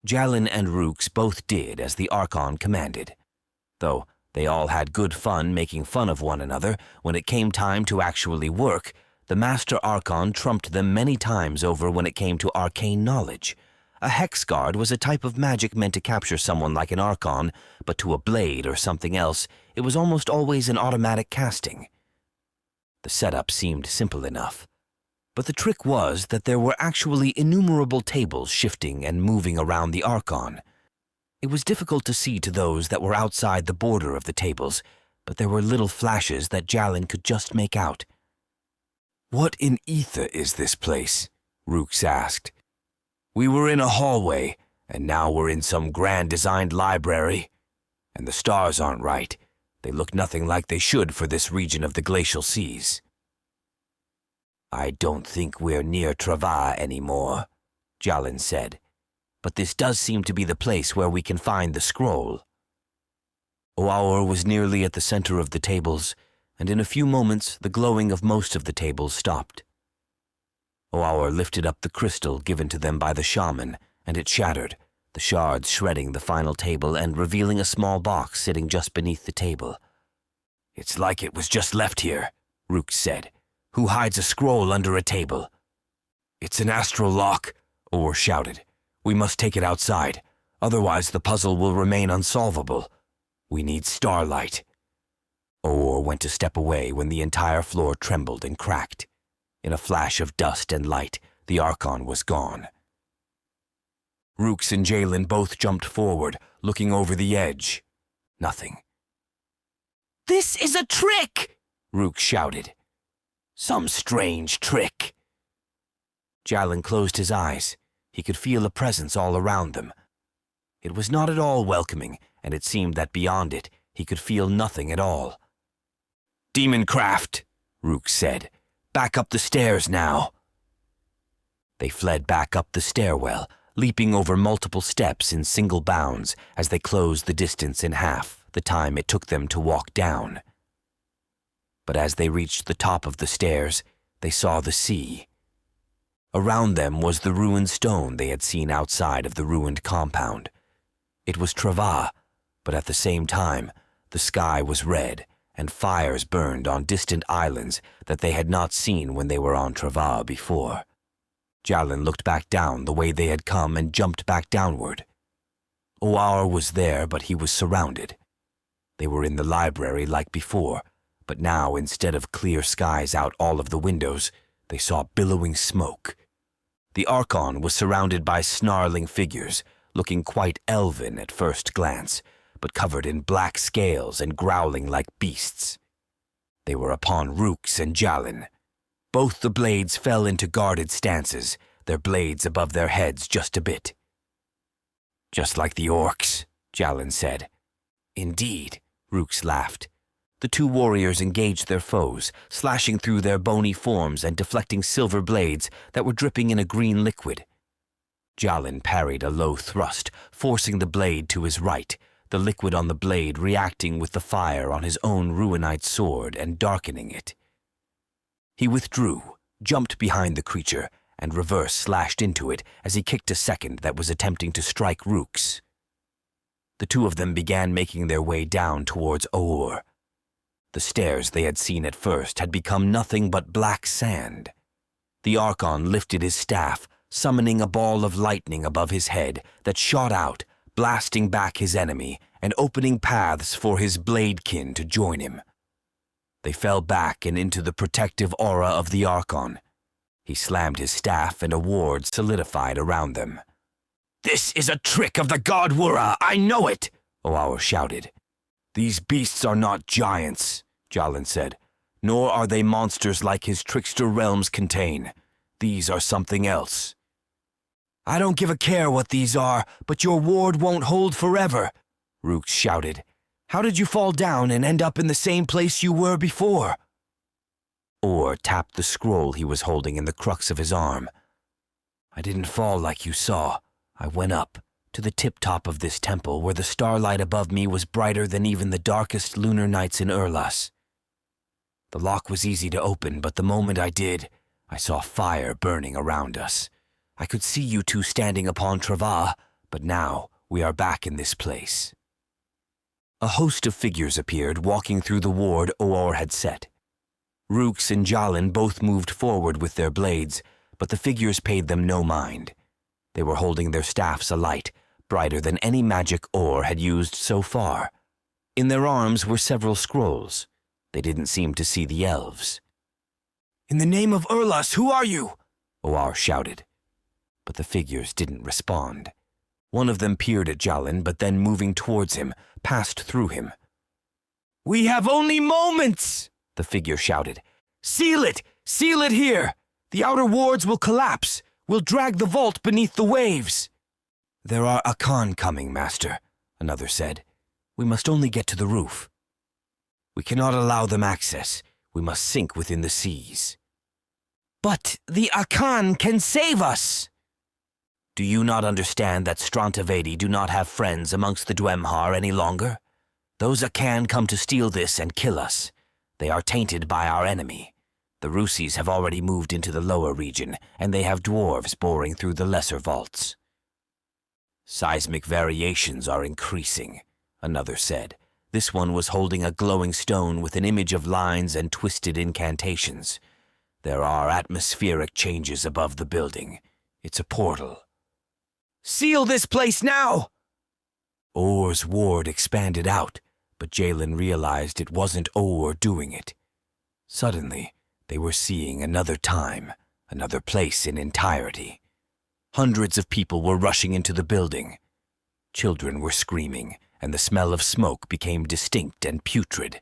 Jalin and Rooks both did as the Archon commanded. Though they all had good fun making fun of one another, when it came time to actually work, the Master Archon trumped them many times over when it came to arcane knowledge. A hex guard was a type of magic meant to capture someone like an Archon, but to a blade or something else, it was almost always an automatic casting. The setup seemed simple enough, but the trick was that there were actually innumerable tables shifting and moving around the Archon. It was difficult to see to those that were outside the border of the tables, but there were little flashes that Jalin could just make out. "What in ether is this place?" Rooks asked. "We were in a hallway, and now we're in some grand designed library. And the stars aren't right. They look nothing like they should for this region of the glacial seas." "I don't think we're near Trava anymore," Jalin said. "But this does seem to be the place where we can find the scroll." Oaur was nearly at the center of the tables, and in a few moments the glowing of most of the tables stopped. Oaur lifted up the crystal given to them by the shaman, and it shattered, the shards shredding the final table and revealing a small box sitting just beneath the table. "It's like it was just left here," Rooks said. "Who hides a scroll under a table?" It's an astral lock, Or shouted. We must take it outside, otherwise the puzzle will remain unsolvable. We need starlight. Or went to step away when the entire floor trembled and cracked. In a flash of dust and light, the Archon was gone. Rooks and Jalin both jumped forward, looking over the edge. Nothing. "This is a trick!" Rook shouted. "Some strange trick." Jalin closed his eyes. He could feel a presence all around them. It was not at all welcoming, and it seemed that beyond it, he could feel nothing at all. "Demon craft," Rook said. "Back up the stairs now." They fled back up the stairwell, leaping over multiple steps in single bounds as they closed the distance in half the time it took them to walk down. But as they reached the top of the stairs, they saw the sea. Around them was the ruined stone they had seen outside of the ruined compound. It was Trava, but at the same time, the sky was red, and fires burned on distant islands that they had not seen when they were on Trava before. Jalin looked back down the way they had come and jumped back downward. Oar was there, but he was surrounded. They were in the library like before, but now instead of clear skies out all of the windows, they saw billowing smoke. The Archon was surrounded by snarling figures, looking quite elven at first glance, but covered in black scales and growling like beasts. They were upon Rooks and Jalin. Both the blades fell into guarded stances, their blades above their heads just a bit. "Just like the orcs," Jalin said. "Indeed," Rooks laughed. The two warriors engaged their foes, slashing through their bony forms and deflecting silver blades that were dripping in a green liquid. Jalin parried a low thrust, forcing the blade to his right, the liquid on the blade reacting with the fire on his own ruinite sword and darkening it. He withdrew, jumped behind the creature, and reverse slashed into it as he kicked a second that was attempting to strike Rooks. The two of them began making their way down towards Oor. The stairs they had seen at first had become nothing but black sand. The Archon lifted his staff, summoning a ball of lightning above his head that shot out, blasting back his enemy and opening paths for his bladekin to join him. They fell back and into the protective aura of the Archon. He slammed his staff and a ward solidified around them. "This is a trick of the god Wura, I know it!" Oar shouted. "These beasts are not giants," Jalin said, "nor are they monsters like his trickster realms contain. These are something else." "I don't give a care what these are, but your ward won't hold forever," Rooks shouted. "How did you fall down and end up in the same place you were before?" Or tapped the scroll he was holding in the crux of his arm. "I didn't fall like you saw. I went up to the tip-top of this temple where the starlight above me was brighter than even the darkest lunar nights in Urlas. The lock was easy to open, but the moment I did, I saw fire burning around us. I could see you two standing upon Trava, but now we are back in this place." A host of figures appeared, walking through the ward Oor had set. Rooks and Jalin both moved forward with their blades, but the figures paid them no mind. They were holding their staffs alight, brighter than any magic Oor had used so far. In their arms were several scrolls. They didn't seem to see the elves. "In the name of Urlas, who are you?" Oar shouted. But the figures didn't respond. One of them peered at Jalin, but then moving towards him, passed through him. "We have only moments!" the figure shouted. "Seal it! Seal it here! The outer wards will collapse. We'll drag the vault beneath the waves." "There are Akan coming, Master," another said. "We must only get to the roof. We cannot allow them access. We must sink within the seas." "But the Akan can save us!" "Do you not understand that Strantavedi do not have friends amongst the Dwemhar any longer? Those Akan come to steal this and kill us. They are tainted by our enemy. The Rusis have already moved into the lower region, and they have dwarves boring through the lesser vaults." "Seismic variations are increasing," another said. This one was holding a glowing stone with an image of lines and twisted incantations. There are atmospheric changes above the building. It's a portal. Seal this place now! Orr's ward expanded out, but Jalin realized it wasn't Orr doing it. Suddenly, they were seeing another time, another place in entirety. Hundreds of people were rushing into the building. Children were screaming, and the smell of smoke became distinct and putrid.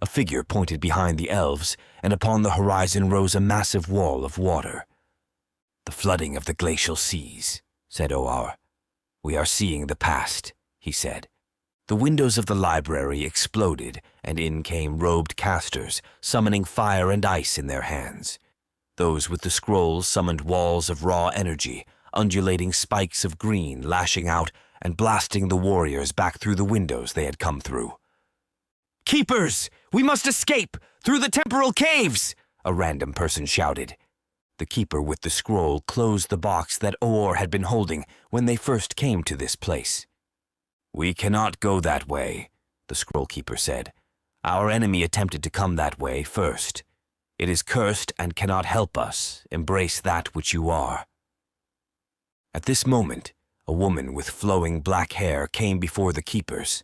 A figure pointed behind the elves, and upon the horizon rose a massive wall of water. The flooding of the glacial seas, said Oar. We are seeing the past, he said. The windows of the library exploded, and in came robed casters, summoning fire and ice in their hands. Those with the scrolls summoned walls of raw energy, undulating spikes of green lashing out and blasting the warriors back through the windows they had come through. Keepers! We must escape! Through the temporal caves! A random person shouted. The keeper with the scroll closed the box that Orr had been holding when they first came to this place. We cannot go that way, the scroll keeper said. Our enemy attempted to come that way first. It is cursed and cannot help us. Embrace that which you are. At this moment, a woman with flowing black hair came before the keepers.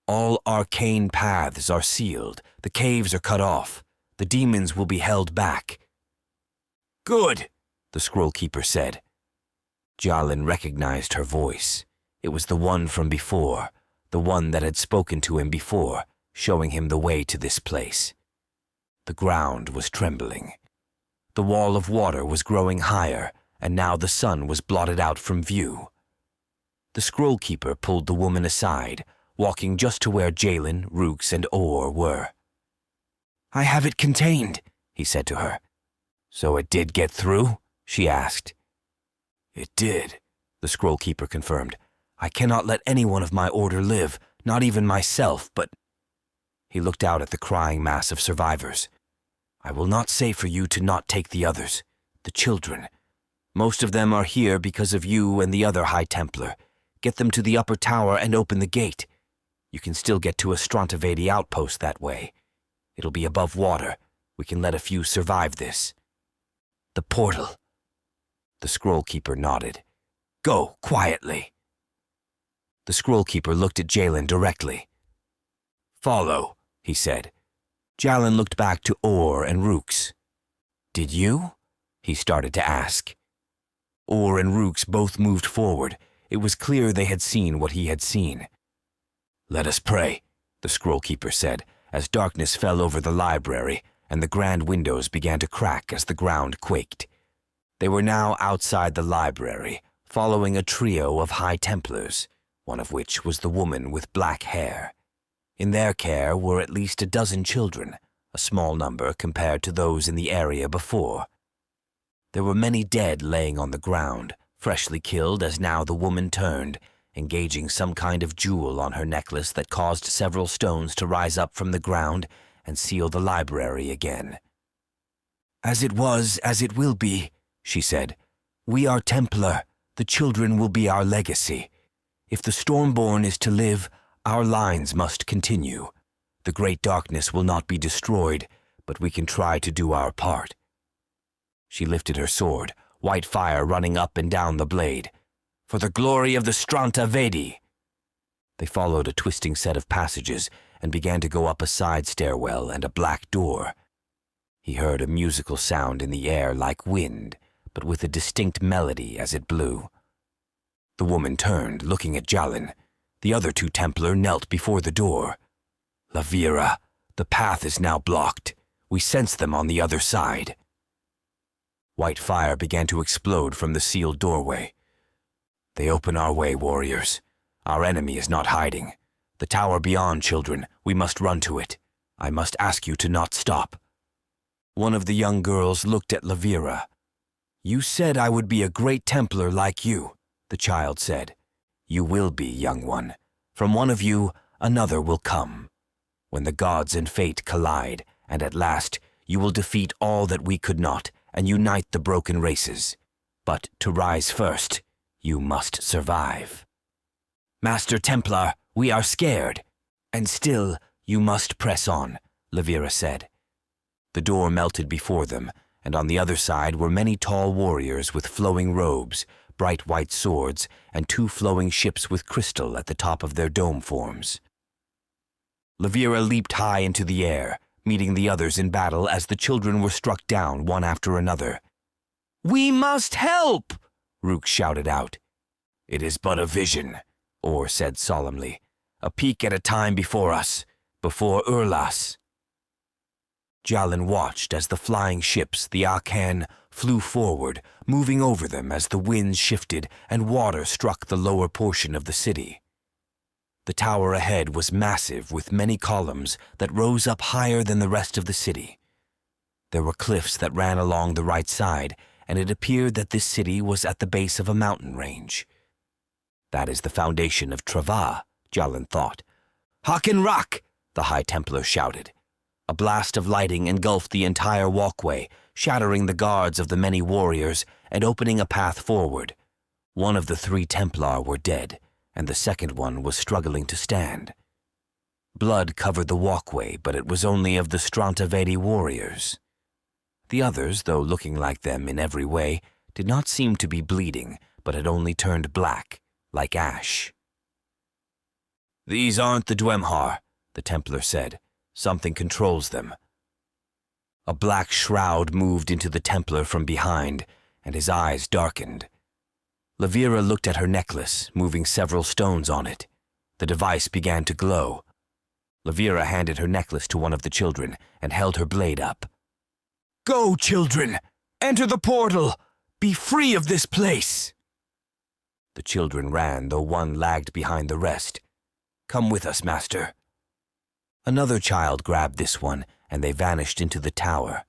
All arcane paths are sealed. The caves are cut off. The demons will be held back. Good, the scroll keeper said. Jalin recognized her voice. It was the one from before, the one that had spoken to him before, showing him the way to this place. The ground was trembling. The wall of water was growing higher, and now the sun was blotted out from view. The scroll keeper pulled the woman aside, walking just to where Jalin, Rooks, and Orr were. I have it contained, he said to her. So it did get through? She asked. It did, the scroll keeper confirmed. I cannot let anyone of my order live, not even myself, but... He looked out at the crying mass of survivors. I will not say for you to not take the others, the children. Most of them are here because of you and the other High Templar. Get them to the upper tower and open the gate. You can still get to a Strantavadi outpost that way. It'll be above water. We can let a few survive this. The portal. The scroll keeper nodded. Go, quietly. The scroll keeper looked at Jalin directly. Follow, he said. Jalin looked back to Orr and Rooks. Did you? He started to ask. Orr and Rooks both moved forward. It was clear they had seen what he had seen. Let us pray, the scroll keeper said, as darkness fell over the library and the grand windows began to crack as the ground quaked. They were now outside the library, following a trio of High Templars, one of which was the woman with black hair. In their care were at least a dozen children, a small number compared to those in the area before. There were many dead laying on the ground, freshly killed as now the woman turned, engaging some kind of jewel on her necklace that caused several stones to rise up from the ground and seal the library again. As it was, as it will be, she said. We are Templar. The children will be our legacy. If the Stormborn is to live, our lines must continue. The great darkness will not be destroyed, but we can try to do our part. She lifted her sword, white fire running up and down the blade. For the glory of the Strantavadi! They followed a twisting set of passages and began to go up a side stairwell and a black door. He heard a musical sound in the air like wind, but with a distinct melody as it blew. The woman turned, looking at Jalin. The other two Templar knelt before the door. Lavira, the path is now blocked. We sense them on the other side. White fire began to explode from the sealed doorway. They open our way, warriors. Our enemy is not hiding. The tower beyond, children. We must run to it. I must ask you to not stop. One of the young girls looked at Lavira. You said I would be a great Templar like you, the child said. You will be, young one. From one of you, another will come. When the gods and fate collide, and at last you will defeat all that we could not, and unite the broken races. But to rise first, you must survive. Master Templar, we are scared. And still, you must press on, Lavira said. The door melted before them, and on the other side were many tall warriors with flowing robes, bright white swords, and 2 flowing ships with crystal at the top of their dome forms. Levira leaped high into the air, meeting the others in battle as the children were struck down one after another. "We must help!" Rook shouted out. "It is but a vision," Or said solemnly. "A peek at a time before us, before Urlas." Jalin watched as the flying ships, the Akan, flew forward, moving over them as the winds shifted and water struck the lower portion of the city. The tower ahead was massive with many columns that rose up higher than the rest of the city. There were cliffs that ran along the right side, and it appeared that this city was at the base of a mountain range. That is the foundation of Trava, Jalin thought. "Haken Rak!" the High Templar shouted. A blast of lighting engulfed the entire walkway, shattering the guards of the many warriors and opening a path forward. One of the 3 Templar were dead, and the second one was struggling to stand. Blood covered the walkway, but it was only of the Strantavedi warriors. The others, though looking like them in every way, did not seem to be bleeding, but had only turned black, like ash. "These aren't the Dwemhar," the Templar said. "Something controls them." A black shroud moved into the Templar from behind, and his eyes darkened. Levira looked at her necklace, moving several stones on it. The device began to glow. Levira handed her necklace to one of the children and held her blade up. "Go, children! Enter the portal! Be free of this place!" The children ran, though one lagged behind the rest. "Come with us, master." Another child grabbed this one, and they vanished into the tower.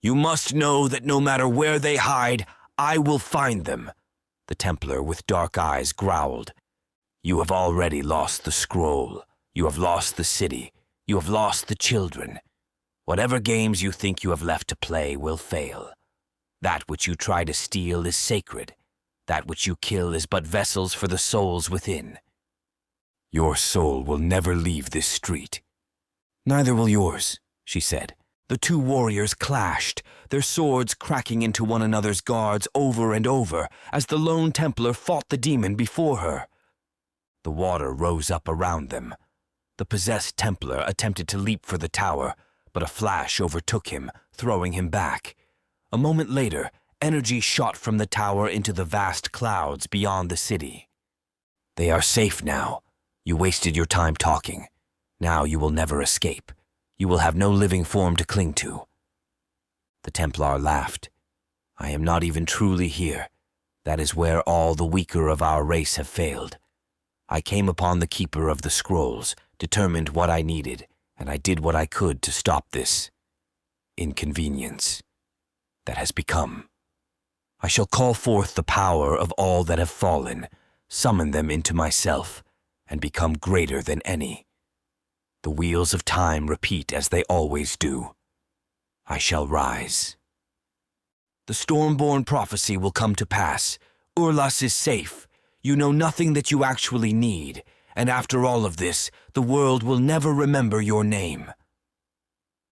"You must know that no matter where they hide, I will find them," the Templar with dark eyes growled. "You have already lost the scroll. You have lost the city. You have lost the children. Whatever games you think you have left to play will fail. That which you try to steal is sacred. That which you kill is but vessels for the souls within. Your soul will never leave this street." "Neither will yours," she said. The 2 warriors clashed, their swords cracking into one another's guards over and over as the lone Templar fought the demon before her. The water rose up around them. The possessed Templar attempted to leap for the tower, but a flash overtook him, throwing him back. A moment later, energy shot from the tower into the vast clouds beyond the city. "They are safe now. You wasted your time talking. Now you will never escape. You will have no living form to cling to." The Templar laughed. "I am not even truly here. That is where all the weaker of our race have failed. I came upon the Keeper of the Scrolls, determined what I needed, and I did what I could to stop this inconvenience that has become. I shall call forth the power of all that have fallen, summon them into myself, and become greater than any. The wheels of time repeat as they always do. I shall rise. The Stormborn prophecy will come to pass. Urlas is safe. You know nothing that you actually need, and after all of this, the world will never remember your name."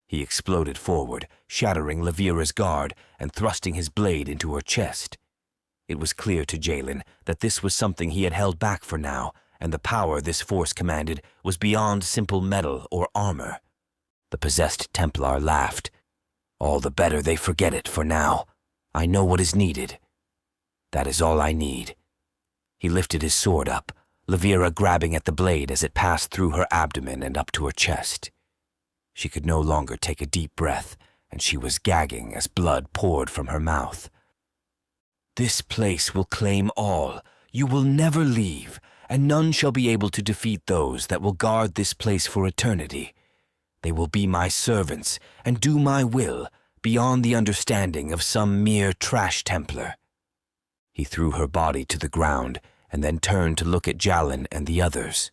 He exploded forward, shattering Levira's guard and thrusting his blade into her chest. It was clear to Jalin that this was something he had held back for now, and the power this force commanded was beyond simple metal or armor. The possessed Templar laughed. "All the better they forget it for now. I know what is needed. That is all I need." He lifted his sword up, Levira grabbing at the blade as it passed through her abdomen and up to her chest. She could no longer take a deep breath, and she was gagging as blood poured from her mouth. "This place will claim all. You will never leave, and none shall be able to defeat those that will guard this place for eternity. They will be my servants and do my will, beyond the understanding of some mere trash Templar." He threw her body to the ground and then turned to look at Jalin and the others.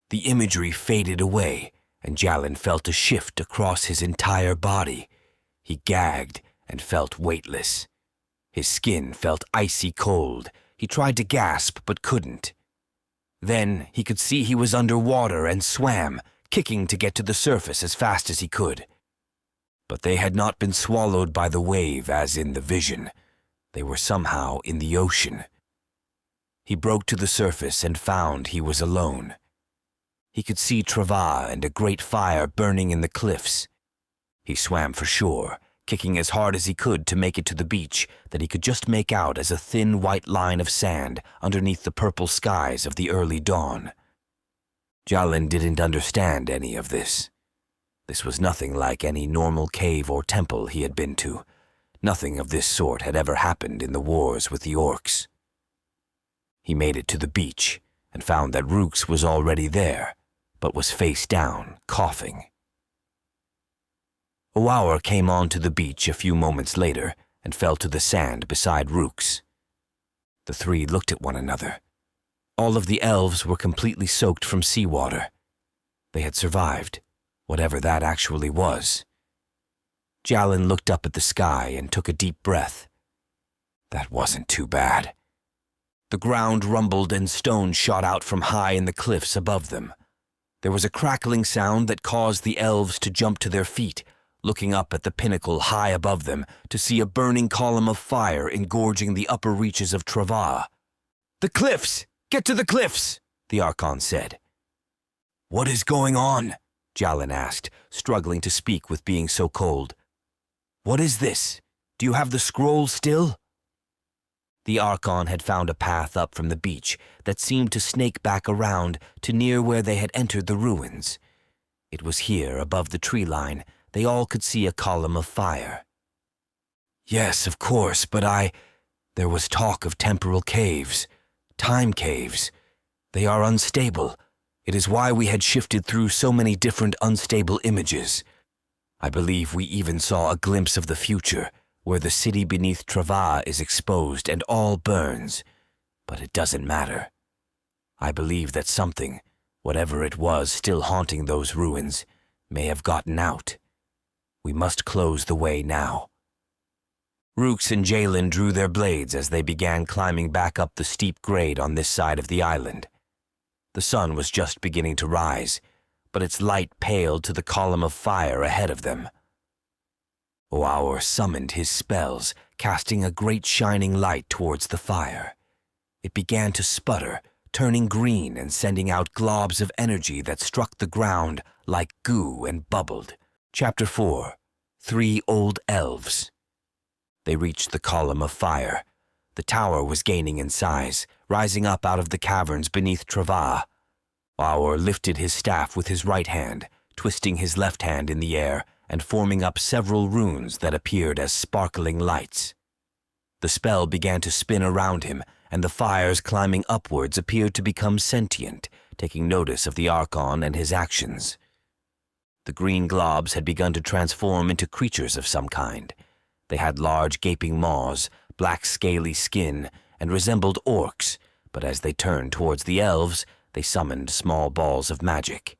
The imagery faded away, and Jalin felt a shift across his entire body. He gagged and felt weightless. His skin felt icy cold. He tried to gasp but couldn't. Then he could see he was underwater and swam, kicking to get to the surface as fast as he could. But they had not been swallowed by the wave as in the vision. They were somehow in the ocean. He broke to the surface and found he was alone. He could see Trava and a great fire burning in the cliffs. He swam for shore, kicking as hard as he could to make it to the beach that he could just make out as a thin white line of sand underneath the purple skies of the early dawn. Jalin didn't understand any of this. This was nothing like any normal cave or temple he had been to. Nothing of this sort had ever happened in the wars with the orcs. He made it to the beach and found that Rooks was already there, but was face down, coughing. Owaur came onto the beach a few moments later and fell to the sand beside Rooks. The three looked at one another. All of the elves were completely soaked from seawater. They had survived, whatever that actually was. Jalin looked up at the sky and took a deep breath. That wasn't too bad. The ground rumbled and stones shot out from high in the cliffs above them. There was a crackling sound that caused the elves to jump to their feet, looking up at the pinnacle high above them to see a burning column of fire engorging the upper reaches of Trava. "The cliffs! Get to the cliffs!" the Archon said. "What is going on?" Jalin asked, struggling to speak with being so cold. "What is this? Do you have the scroll still?" The Archon had found a path up from the beach that seemed to snake back around to near where they had entered the ruins. It was here, above the tree line, they all could see a column of fire. "Yes, of course, but There was talk of temporal caves, time caves. They are unstable. It is why we had shifted through so many different unstable images. I believe we even saw a glimpse of the future, where the city beneath Trava is exposed and all burns. But it doesn't matter. I believe that something, whatever it was still haunting those ruins, may have gotten out. We must close the way now." Rooks and Jalin drew their blades as they began climbing back up the steep grade on this side of the island. The sun was just beginning to rise, but its light paled to the column of fire ahead of them. Owaur summoned his spells, casting a great shining light towards the fire. It began to sputter, turning green and sending out globs of energy that struck the ground like goo and bubbled. Chapter 4. 3 Old Elves. They reached the column of fire. The tower was gaining in size, rising up out of the caverns beneath Trava. Owaur lifted his staff with his right hand, twisting his left hand in the air and forming up several runes that appeared as sparkling lights. The spell began to spin around him, and the fires climbing upwards appeared to become sentient, taking notice of the Archon and his actions. The green globs had begun to transform into creatures of some kind. They had large gaping maws, black scaly skin, and resembled orcs, but as they turned towards the elves, they summoned small balls of magic.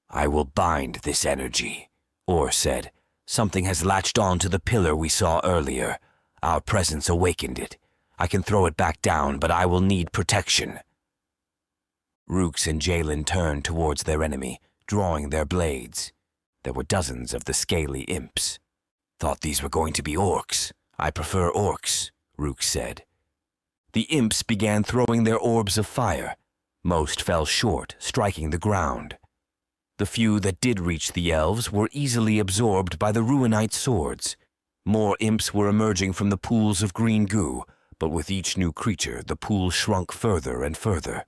"I will bind this energy," Orr said. "Something has latched on to the pillar we saw earlier. Our presence awakened it. I can throw it back down, but I will need protection." Rooks and Jalin turned towards their enemy, drawing their blades. There were dozens of the scaly imps. "Thought these were going to be orcs. I prefer orcs," Rooks said. The imps began throwing their orbs of fire. Most fell short, striking the ground. The few that did reach the elves were easily absorbed by the Ruinite swords. More imps were emerging from the pools of green goo, but with each new creature the pool shrunk further and further.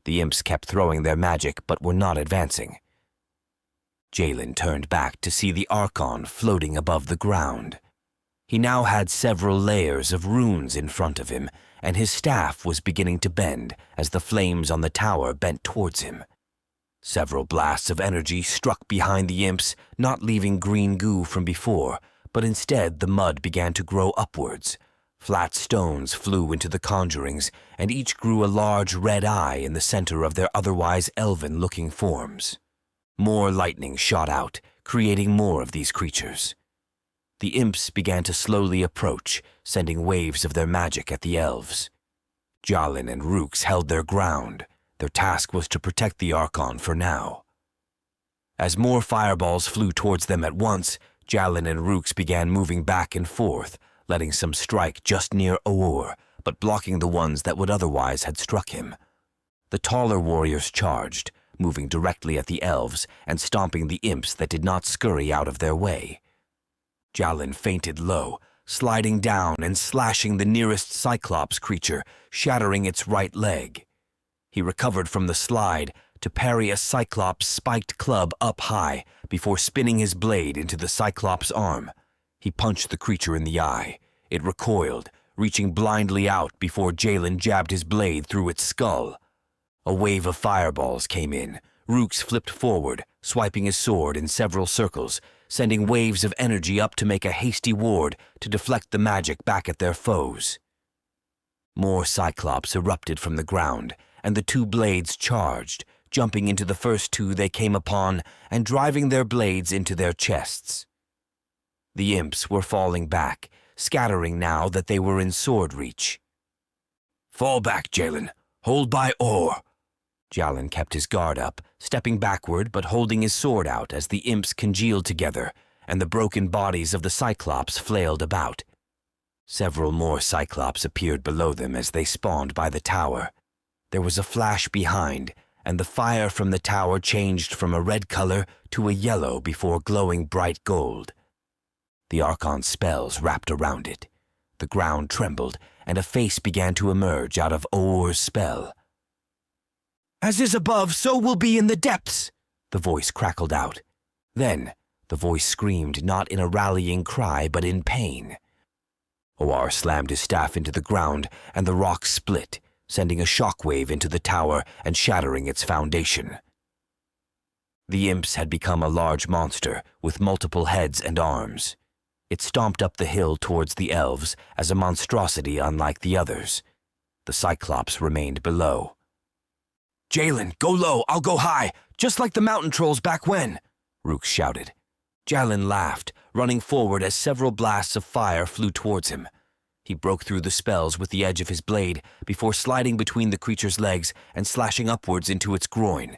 The imps kept throwing their magic but were not advancing. Jalin turned back to see the Archon floating above the ground. He now had several layers of runes in front of him, and his staff was beginning to bend as the flames on the tower bent towards him. Several blasts of energy struck behind the imps, not leaving green goo from before, but instead the mud began to grow upwards. Flat stones flew into the conjurings, and each grew a large red eye in the center of their otherwise elven-looking forms. More lightning shot out, creating more of these creatures. The imps began to slowly approach, sending waves of their magic at the elves. Jalin and Rooks held their ground. Their task was to protect the Archon for now. As more fireballs flew towards them at once, Jalin and Rooks began moving back and forth, letting some strike just near Aur, but blocking the ones that would otherwise had struck him. The taller warriors charged, moving directly at the elves and stomping the imps that did not scurry out of their way. Jalin feinted low, sliding down and slashing the nearest Cyclops creature, shattering its right leg. He recovered from the slide to parry a Cyclops' spiked club up high before spinning his blade into the Cyclops' arm. He punched the creature in the eye. It recoiled, reaching blindly out before Jalin jabbed his blade through its skull. A wave of fireballs came in. Rooks flipped forward, swiping his sword in several circles, sending waves of energy up to make a hasty ward to deflect the magic back at their foes. More Cyclops erupted from the ground, and the two blades charged, jumping into the first two they came upon and driving their blades into their chests. The imps were falling back, scattering now that they were in sword reach. "Fall back, Jalin. Hold by Aur." Jalin kept his guard up, stepping backward but holding his sword out as the imps congealed together and the broken bodies of the Cyclops flailed about. Several more Cyclops appeared below them as they spawned by the tower. There was a flash behind, and the fire from the tower changed from a red color to a yellow before glowing bright gold. The Archon's spells wrapped around it. The ground trembled, and a face began to emerge out of Aur's spell. "As is above, so will be in the depths," the voice crackled out. Then, the voice screamed not in a rallying cry but in pain. Aur slammed his staff into the ground, and the rock split, sending a shockwave into the tower and shattering its foundation. The imps had become a large monster with multiple heads and arms. It stomped up the hill towards the elves as a monstrosity unlike the others. The Cyclops remained below. "Jalin, go low, I'll go high, just like the mountain trolls back when," Rooks shouted. Jalin laughed, running forward as several blasts of fire flew towards him. He broke through the spells with the edge of his blade before sliding between the creature's legs and slashing upwards into its groin.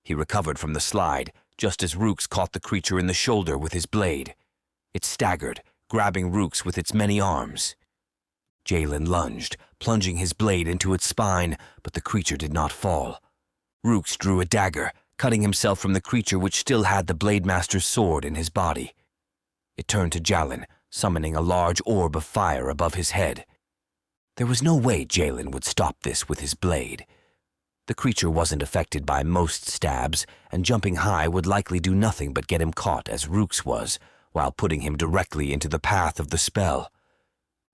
He recovered from the slide, just as Rooks caught the creature in the shoulder with his blade. It staggered, grabbing Rooks with its many arms. Jalin lunged, plunging his blade into its spine, but the creature did not fall. Rooks drew a dagger, cutting himself from the creature which still had the Blademaster's sword in his body. It turned to Jalin, summoning a large orb of fire above his head. There was no way Jalin would stop this with his blade. The creature wasn't affected by most stabs, and jumping high would likely do nothing but get him caught as Rooks was, while putting him directly into the path of the spell.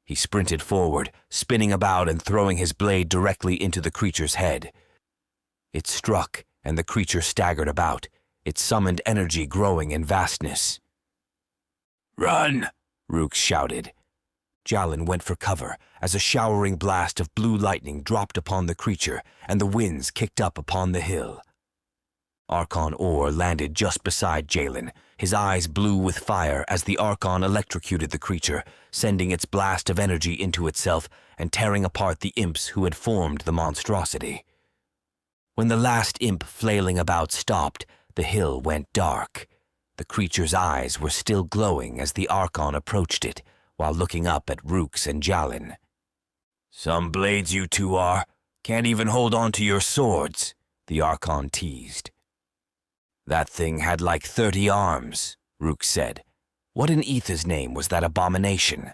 He sprinted forward, spinning about and throwing his blade directly into the creature's head. It struck, and the creature staggered about, its summoned energy growing in vastness. "Run!" Rooks shouted. Jalin went for cover as a showering blast of blue lightning dropped upon the creature and the winds kicked up upon the hill. Archon Aur landed just beside Jalin, his eyes blue with fire as the Archon electrocuted the creature, sending its blast of energy into itself and tearing apart the imps who had formed the monstrosity. When the last imp flailing about stopped, the hill went dark. The creature's eyes were still glowing as the Archon approached it, while looking up at Rooks and Jalin. "Some blades you two are. Can't even hold on to your swords," the Archon teased. "That thing had like 30 arms," Rooks said. "What in Etha's name was that abomination?"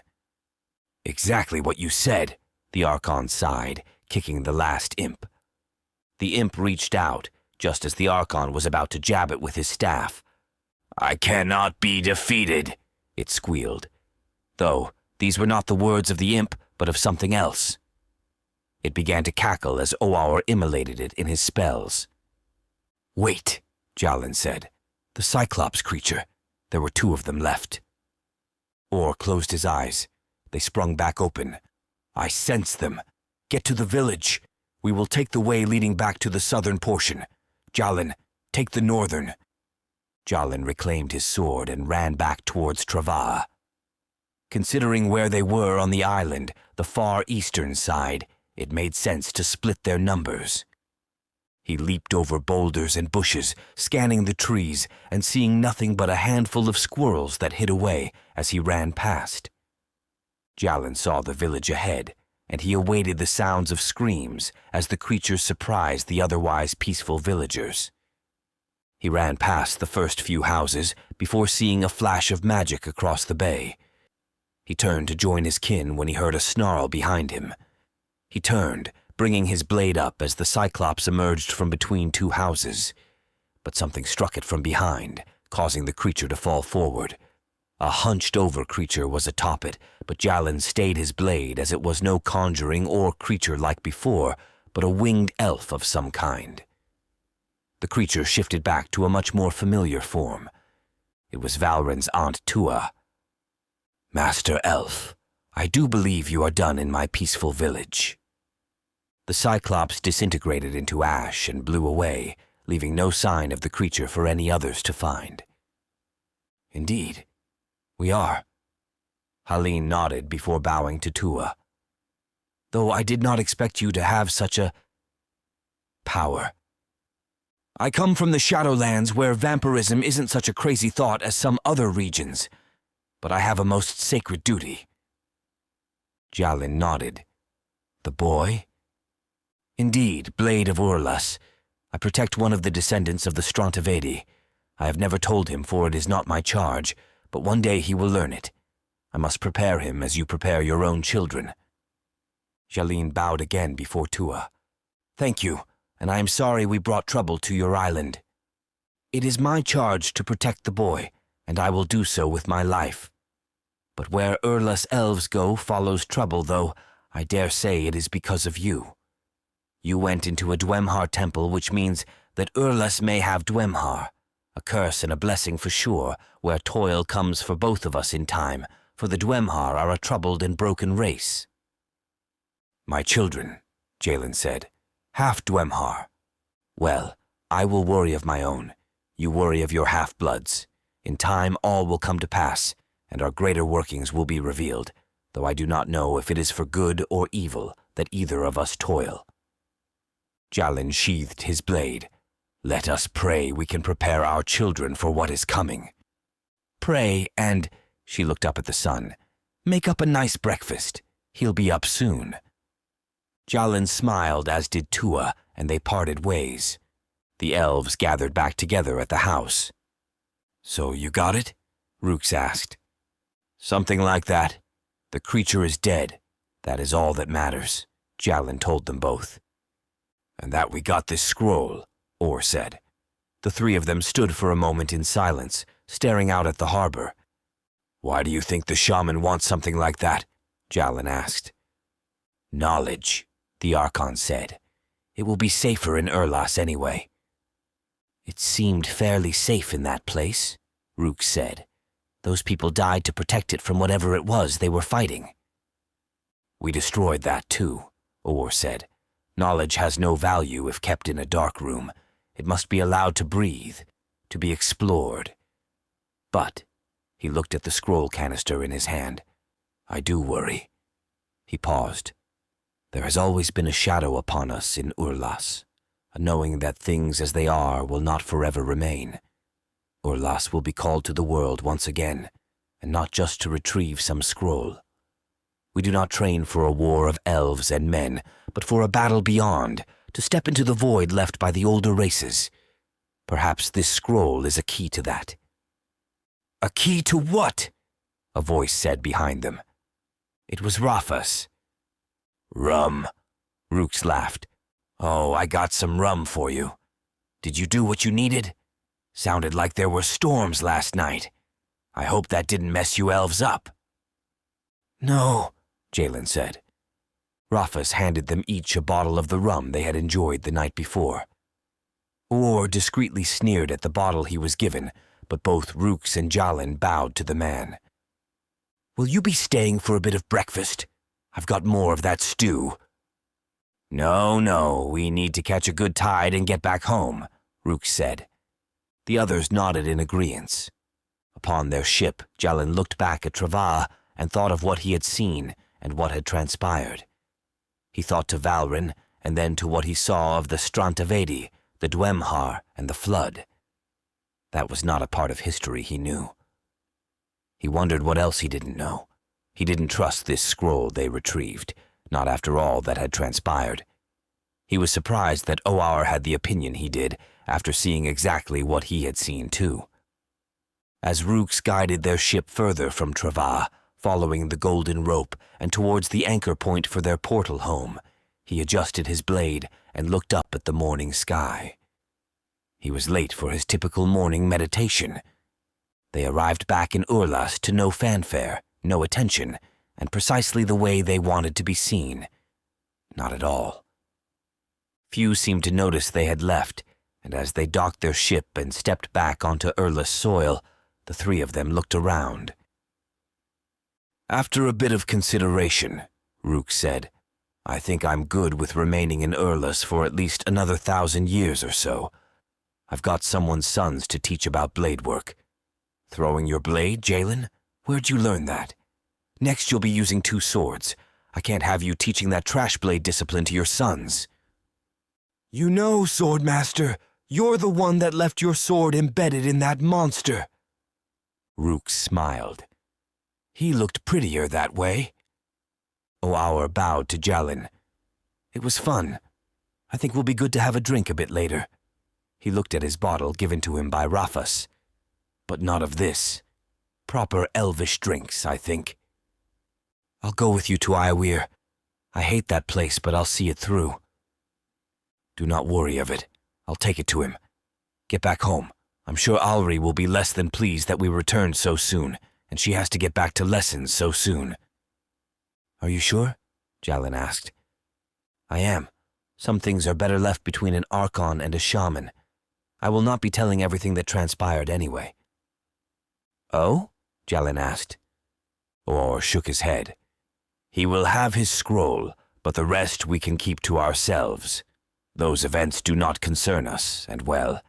"Exactly what you said," the Archon sighed, kicking the last imp. The imp reached out, just as the Archon was about to jab it with his staff. "I cannot be defeated," it squealed. Though, these were not the words of the imp, but of something else. It began to cackle as Aur immolated it in his spells. "Wait," Jalin said. "The Cyclops creature. There were 2 of them left." Aur closed his eyes. They sprung back open. "I sense them. Get to the village. We will take the way leading back to the southern portion. Jalin, take the northern." Jalin reclaimed his sword and ran back towards Trava. Considering where they were on the island, the far eastern side, it made sense to split their numbers. He leaped over boulders and bushes, scanning the trees and seeing nothing but a handful of squirrels that hid away as he ran past. Jalin saw the village ahead, and he awaited the sounds of screams as the creatures surprised the otherwise peaceful villagers. He ran past the first few houses before seeing a flash of magic across the bay. He turned to join his kin when he heard a snarl behind him. He turned, bringing his blade up as the Cyclops emerged from between two houses. But something struck it from behind, causing the creature to fall forward. A hunched-over creature was atop it, but Jalin stayed his blade as it was no conjuring or creature like before, but a winged elf of some kind. The creature shifted back to a much more familiar form. It was Valrin's Aunt Tua. "Master Elf, I do believe you are done in my peaceful village." The Cyclops disintegrated into ash and blew away, leaving no sign of the creature for any others to find. "Indeed, we are." Jalin nodded before bowing to Tua. "Though I did not expect you to have such a power. I come from the Shadowlands where vampirism isn't such a crazy thought as some other regions, but I have a most sacred duty." Jalin nodded. "The boy?" "Indeed, Blade of Urlas. I protect one of the descendants of the Strontivedi. I have never told him, for it is not my charge, but one day he will learn it. I must prepare him as you prepare your own children." Jalin bowed again before Tua. "Thank you, and I am sorry we brought trouble to your island. It is my charge to protect the boy, and I will do so with my life. But where Urlas elves go follows trouble, though I dare say it is because of you. You went into a Dwemhar temple, which means that Urlas may have Dwemhar, a curse and a blessing for sure, where toil comes for both of us in time, for the Dwemhar are a troubled and broken race." "My children," Jalin said, "half Dwemhar. Well, I will worry of my own. You worry of your half-bloods. In time all will come to pass, and our greater workings will be revealed, though I do not know if it is for good or evil that either of us toil." Jalin sheathed his blade. "Let us pray we can prepare our children for what is coming. Pray and," she looked up at the sun, "make up a nice breakfast. He'll be up soon." Jalin smiled, as did Tua, and they parted ways. The elves gathered back together at the house. "So you got it?" Rooks asked. "Something like that. The creature is dead. That is all that matters," Jalin told them both. "And that we got this scroll," Orr said. The three of them stood for a moment in silence, staring out at the harbor. "Why do you think the shaman wants something like that?" Jalin asked. "Knowledge," the Archon said. "It will be safer in Urlas anyway." "It seemed fairly safe in that place," Rook said. "Those people died to protect it from whatever it was they were fighting." "We destroyed that too," Orr said. "Knowledge has no value if kept in a dark room. It must be allowed to breathe, to be explored. But," he looked at the scroll canister in his hand, "I do worry." He paused. "There has always been a shadow upon us in Urlas, a knowing that things as they are will not forever remain. Urlas will be called to the world once again, and not just to retrieve some scroll. We do not train for a war of elves and men, but for a battle beyond, to step into the void left by the older races. Perhaps this scroll is a key to that." "A key to what?" a voice said behind them. It was Rafa's. "Rum," Rooks laughed. "Oh, I got some rum for you. Did you do what you needed? Sounded like there were storms last night. I hope that didn't mess you elves up." "No," Jalin said. Rafa's handed them each a bottle of the rum they had enjoyed the night before. Orr discreetly sneered at the bottle he was given, but both Rooks and Jalin bowed to the man. "Will you be staying for a bit of breakfast? I've got more of that stew." No, we need to catch a good tide and get back home," Rooks said. The others nodded in agreement. Upon their ship, Jalin looked back at Trava and thought of what he had seen and what had transpired. He thought to Valrin and then to what he saw of the Strantavedi, the Dwemhar, and the Flood. That was not a part of history he knew. He wondered what else he didn't know. He didn't trust this scroll they retrieved, not after all that had transpired. He was surprised that Oar had the opinion he did, after seeing exactly what he had seen too. As Rooks guided their ship further from Trava, following the golden rope and towards the anchor point for their portal home, he adjusted his blade and looked up at the morning sky. He was late for his typical morning meditation. They arrived back in Urlas to no fanfare, no attention, and precisely the way they wanted to be seen. Not at all. Few seemed to notice they had left, and as they docked their ship and stepped back onto Urlas soil, the three of them looked around. "After a bit of consideration," Rook said, "I think I'm good with remaining in Urlas for at least another 1,000 years or so. I've got someone's sons to teach about blade work. Throwing your blade, Jalin? Where'd you learn that? Next you'll be using 2 swords. I can't have you teaching that trash blade discipline to your sons." "You know, Swordmaster, you're the one that left your sword embedded in that monster." Rook smiled. "He looked prettier that way." Oar bowed to Jalin. "It was fun. I think we'll be good to have a drink a bit later." He looked at his bottle given to him by Rafus. "But not of this. Proper elvish drinks, I think." "I'll go with you to Iweir. I hate that place, but I'll see it through." "Do not worry of it. I'll take it to him. Get back home. I'm sure Alri will be less than pleased that we returned so soon, and she has to get back to lessons so soon." "Are you sure?" Jalin asked. "I am. Some things are better left between an Archon and a Shaman. I will not be telling everything that transpired anyway." "Oh?" Jalin asked. Or shook his head. "He will have his scroll, but the rest we can keep to ourselves. Those events do not concern us, and well,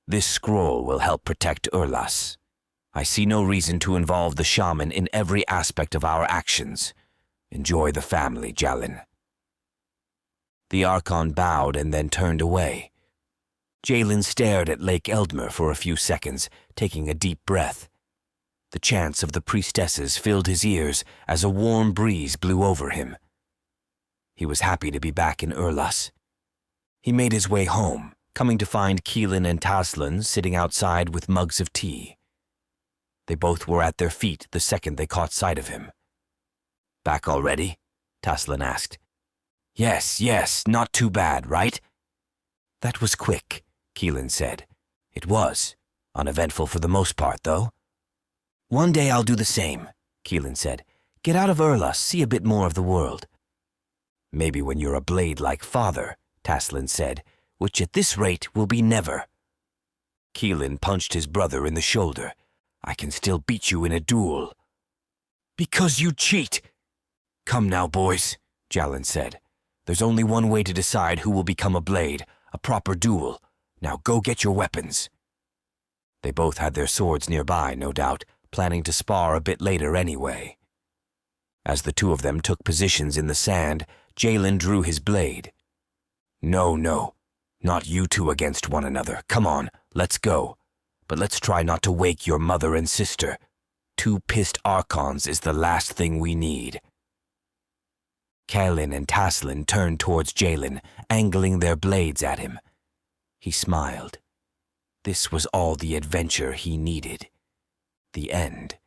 this scroll will help protect Urlas. I see no reason to involve the shaman in every aspect of our actions. Enjoy the family, Jalin." The Archon bowed and then turned away. Jalin stared at Lake Eldmer for a few seconds, taking a deep breath. The chants of the priestesses filled his ears as a warm breeze blew over him. He was happy to be back in Urlas. He made his way home, coming to find Keelan and Taslan sitting outside with mugs of tea. They both were at their feet the second they caught sight of him. "Back already?" Taslan asked. Yes, not too bad, right?" "That was quick," Keelan said. "It was. Uneventful for the most part, though." "One day I'll do the same," Keelan said. "Get out of Urlas, see a bit more of the world." "Maybe when you're a blade-like father," Taslan said, "which at this rate will be never." Keelan punched his brother in the shoulder. "I can still beat you in a duel." "Because you cheat." "Come now, boys," Jalin said. "There's only one way to decide who will become a blade, a proper duel. Now go get your weapons." They both had their swords nearby, no doubt, planning to spar a bit later anyway. As the two of them took positions in the sand, Jalin drew his blade. No, not you two against one another. Come on, let's go. But let's try not to wake your mother and sister. 2 pissed Archons is the last thing we need." Jalin and Taslan turned towards Jalin, angling their blades at him. He smiled. This was all the adventure he needed. The end.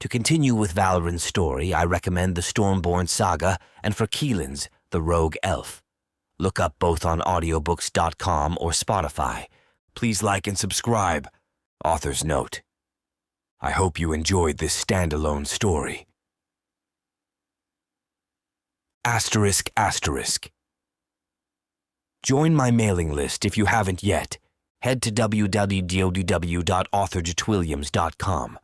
To continue with Valrin's story, I recommend the Stormborn Saga, and for Keelan's, The Rogue Elf. Look up both on audiobooks.com or Spotify. Please like and subscribe. Author's note. I hope you enjoyed this standalone story. ****. Join my mailing list if you haven't yet. Head to www.authorjetwilliams.com.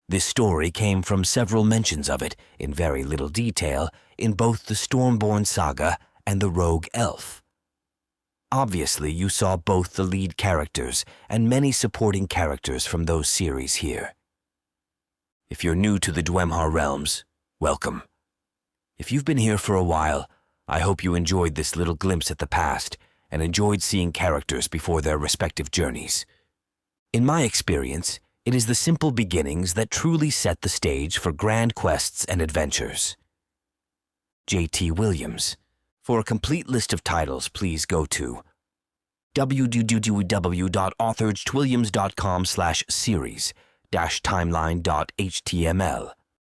This story came from several mentions of it, in very little detail, in both the Stormborn Saga and the Rogue Elf. Obviously, you saw both the lead characters and many supporting characters from those series here. If you're new to the Dwemhar realms, welcome. If you've been here for a while, I hope you enjoyed this little glimpse at the past and enjoyed seeing characters before their respective journeys. In my experience, it is the simple beginnings that truly set the stage for grand quests and adventures. J.T. Williams. For a complete list of titles, please go to www.authorwilliams.com/series-timeline.html.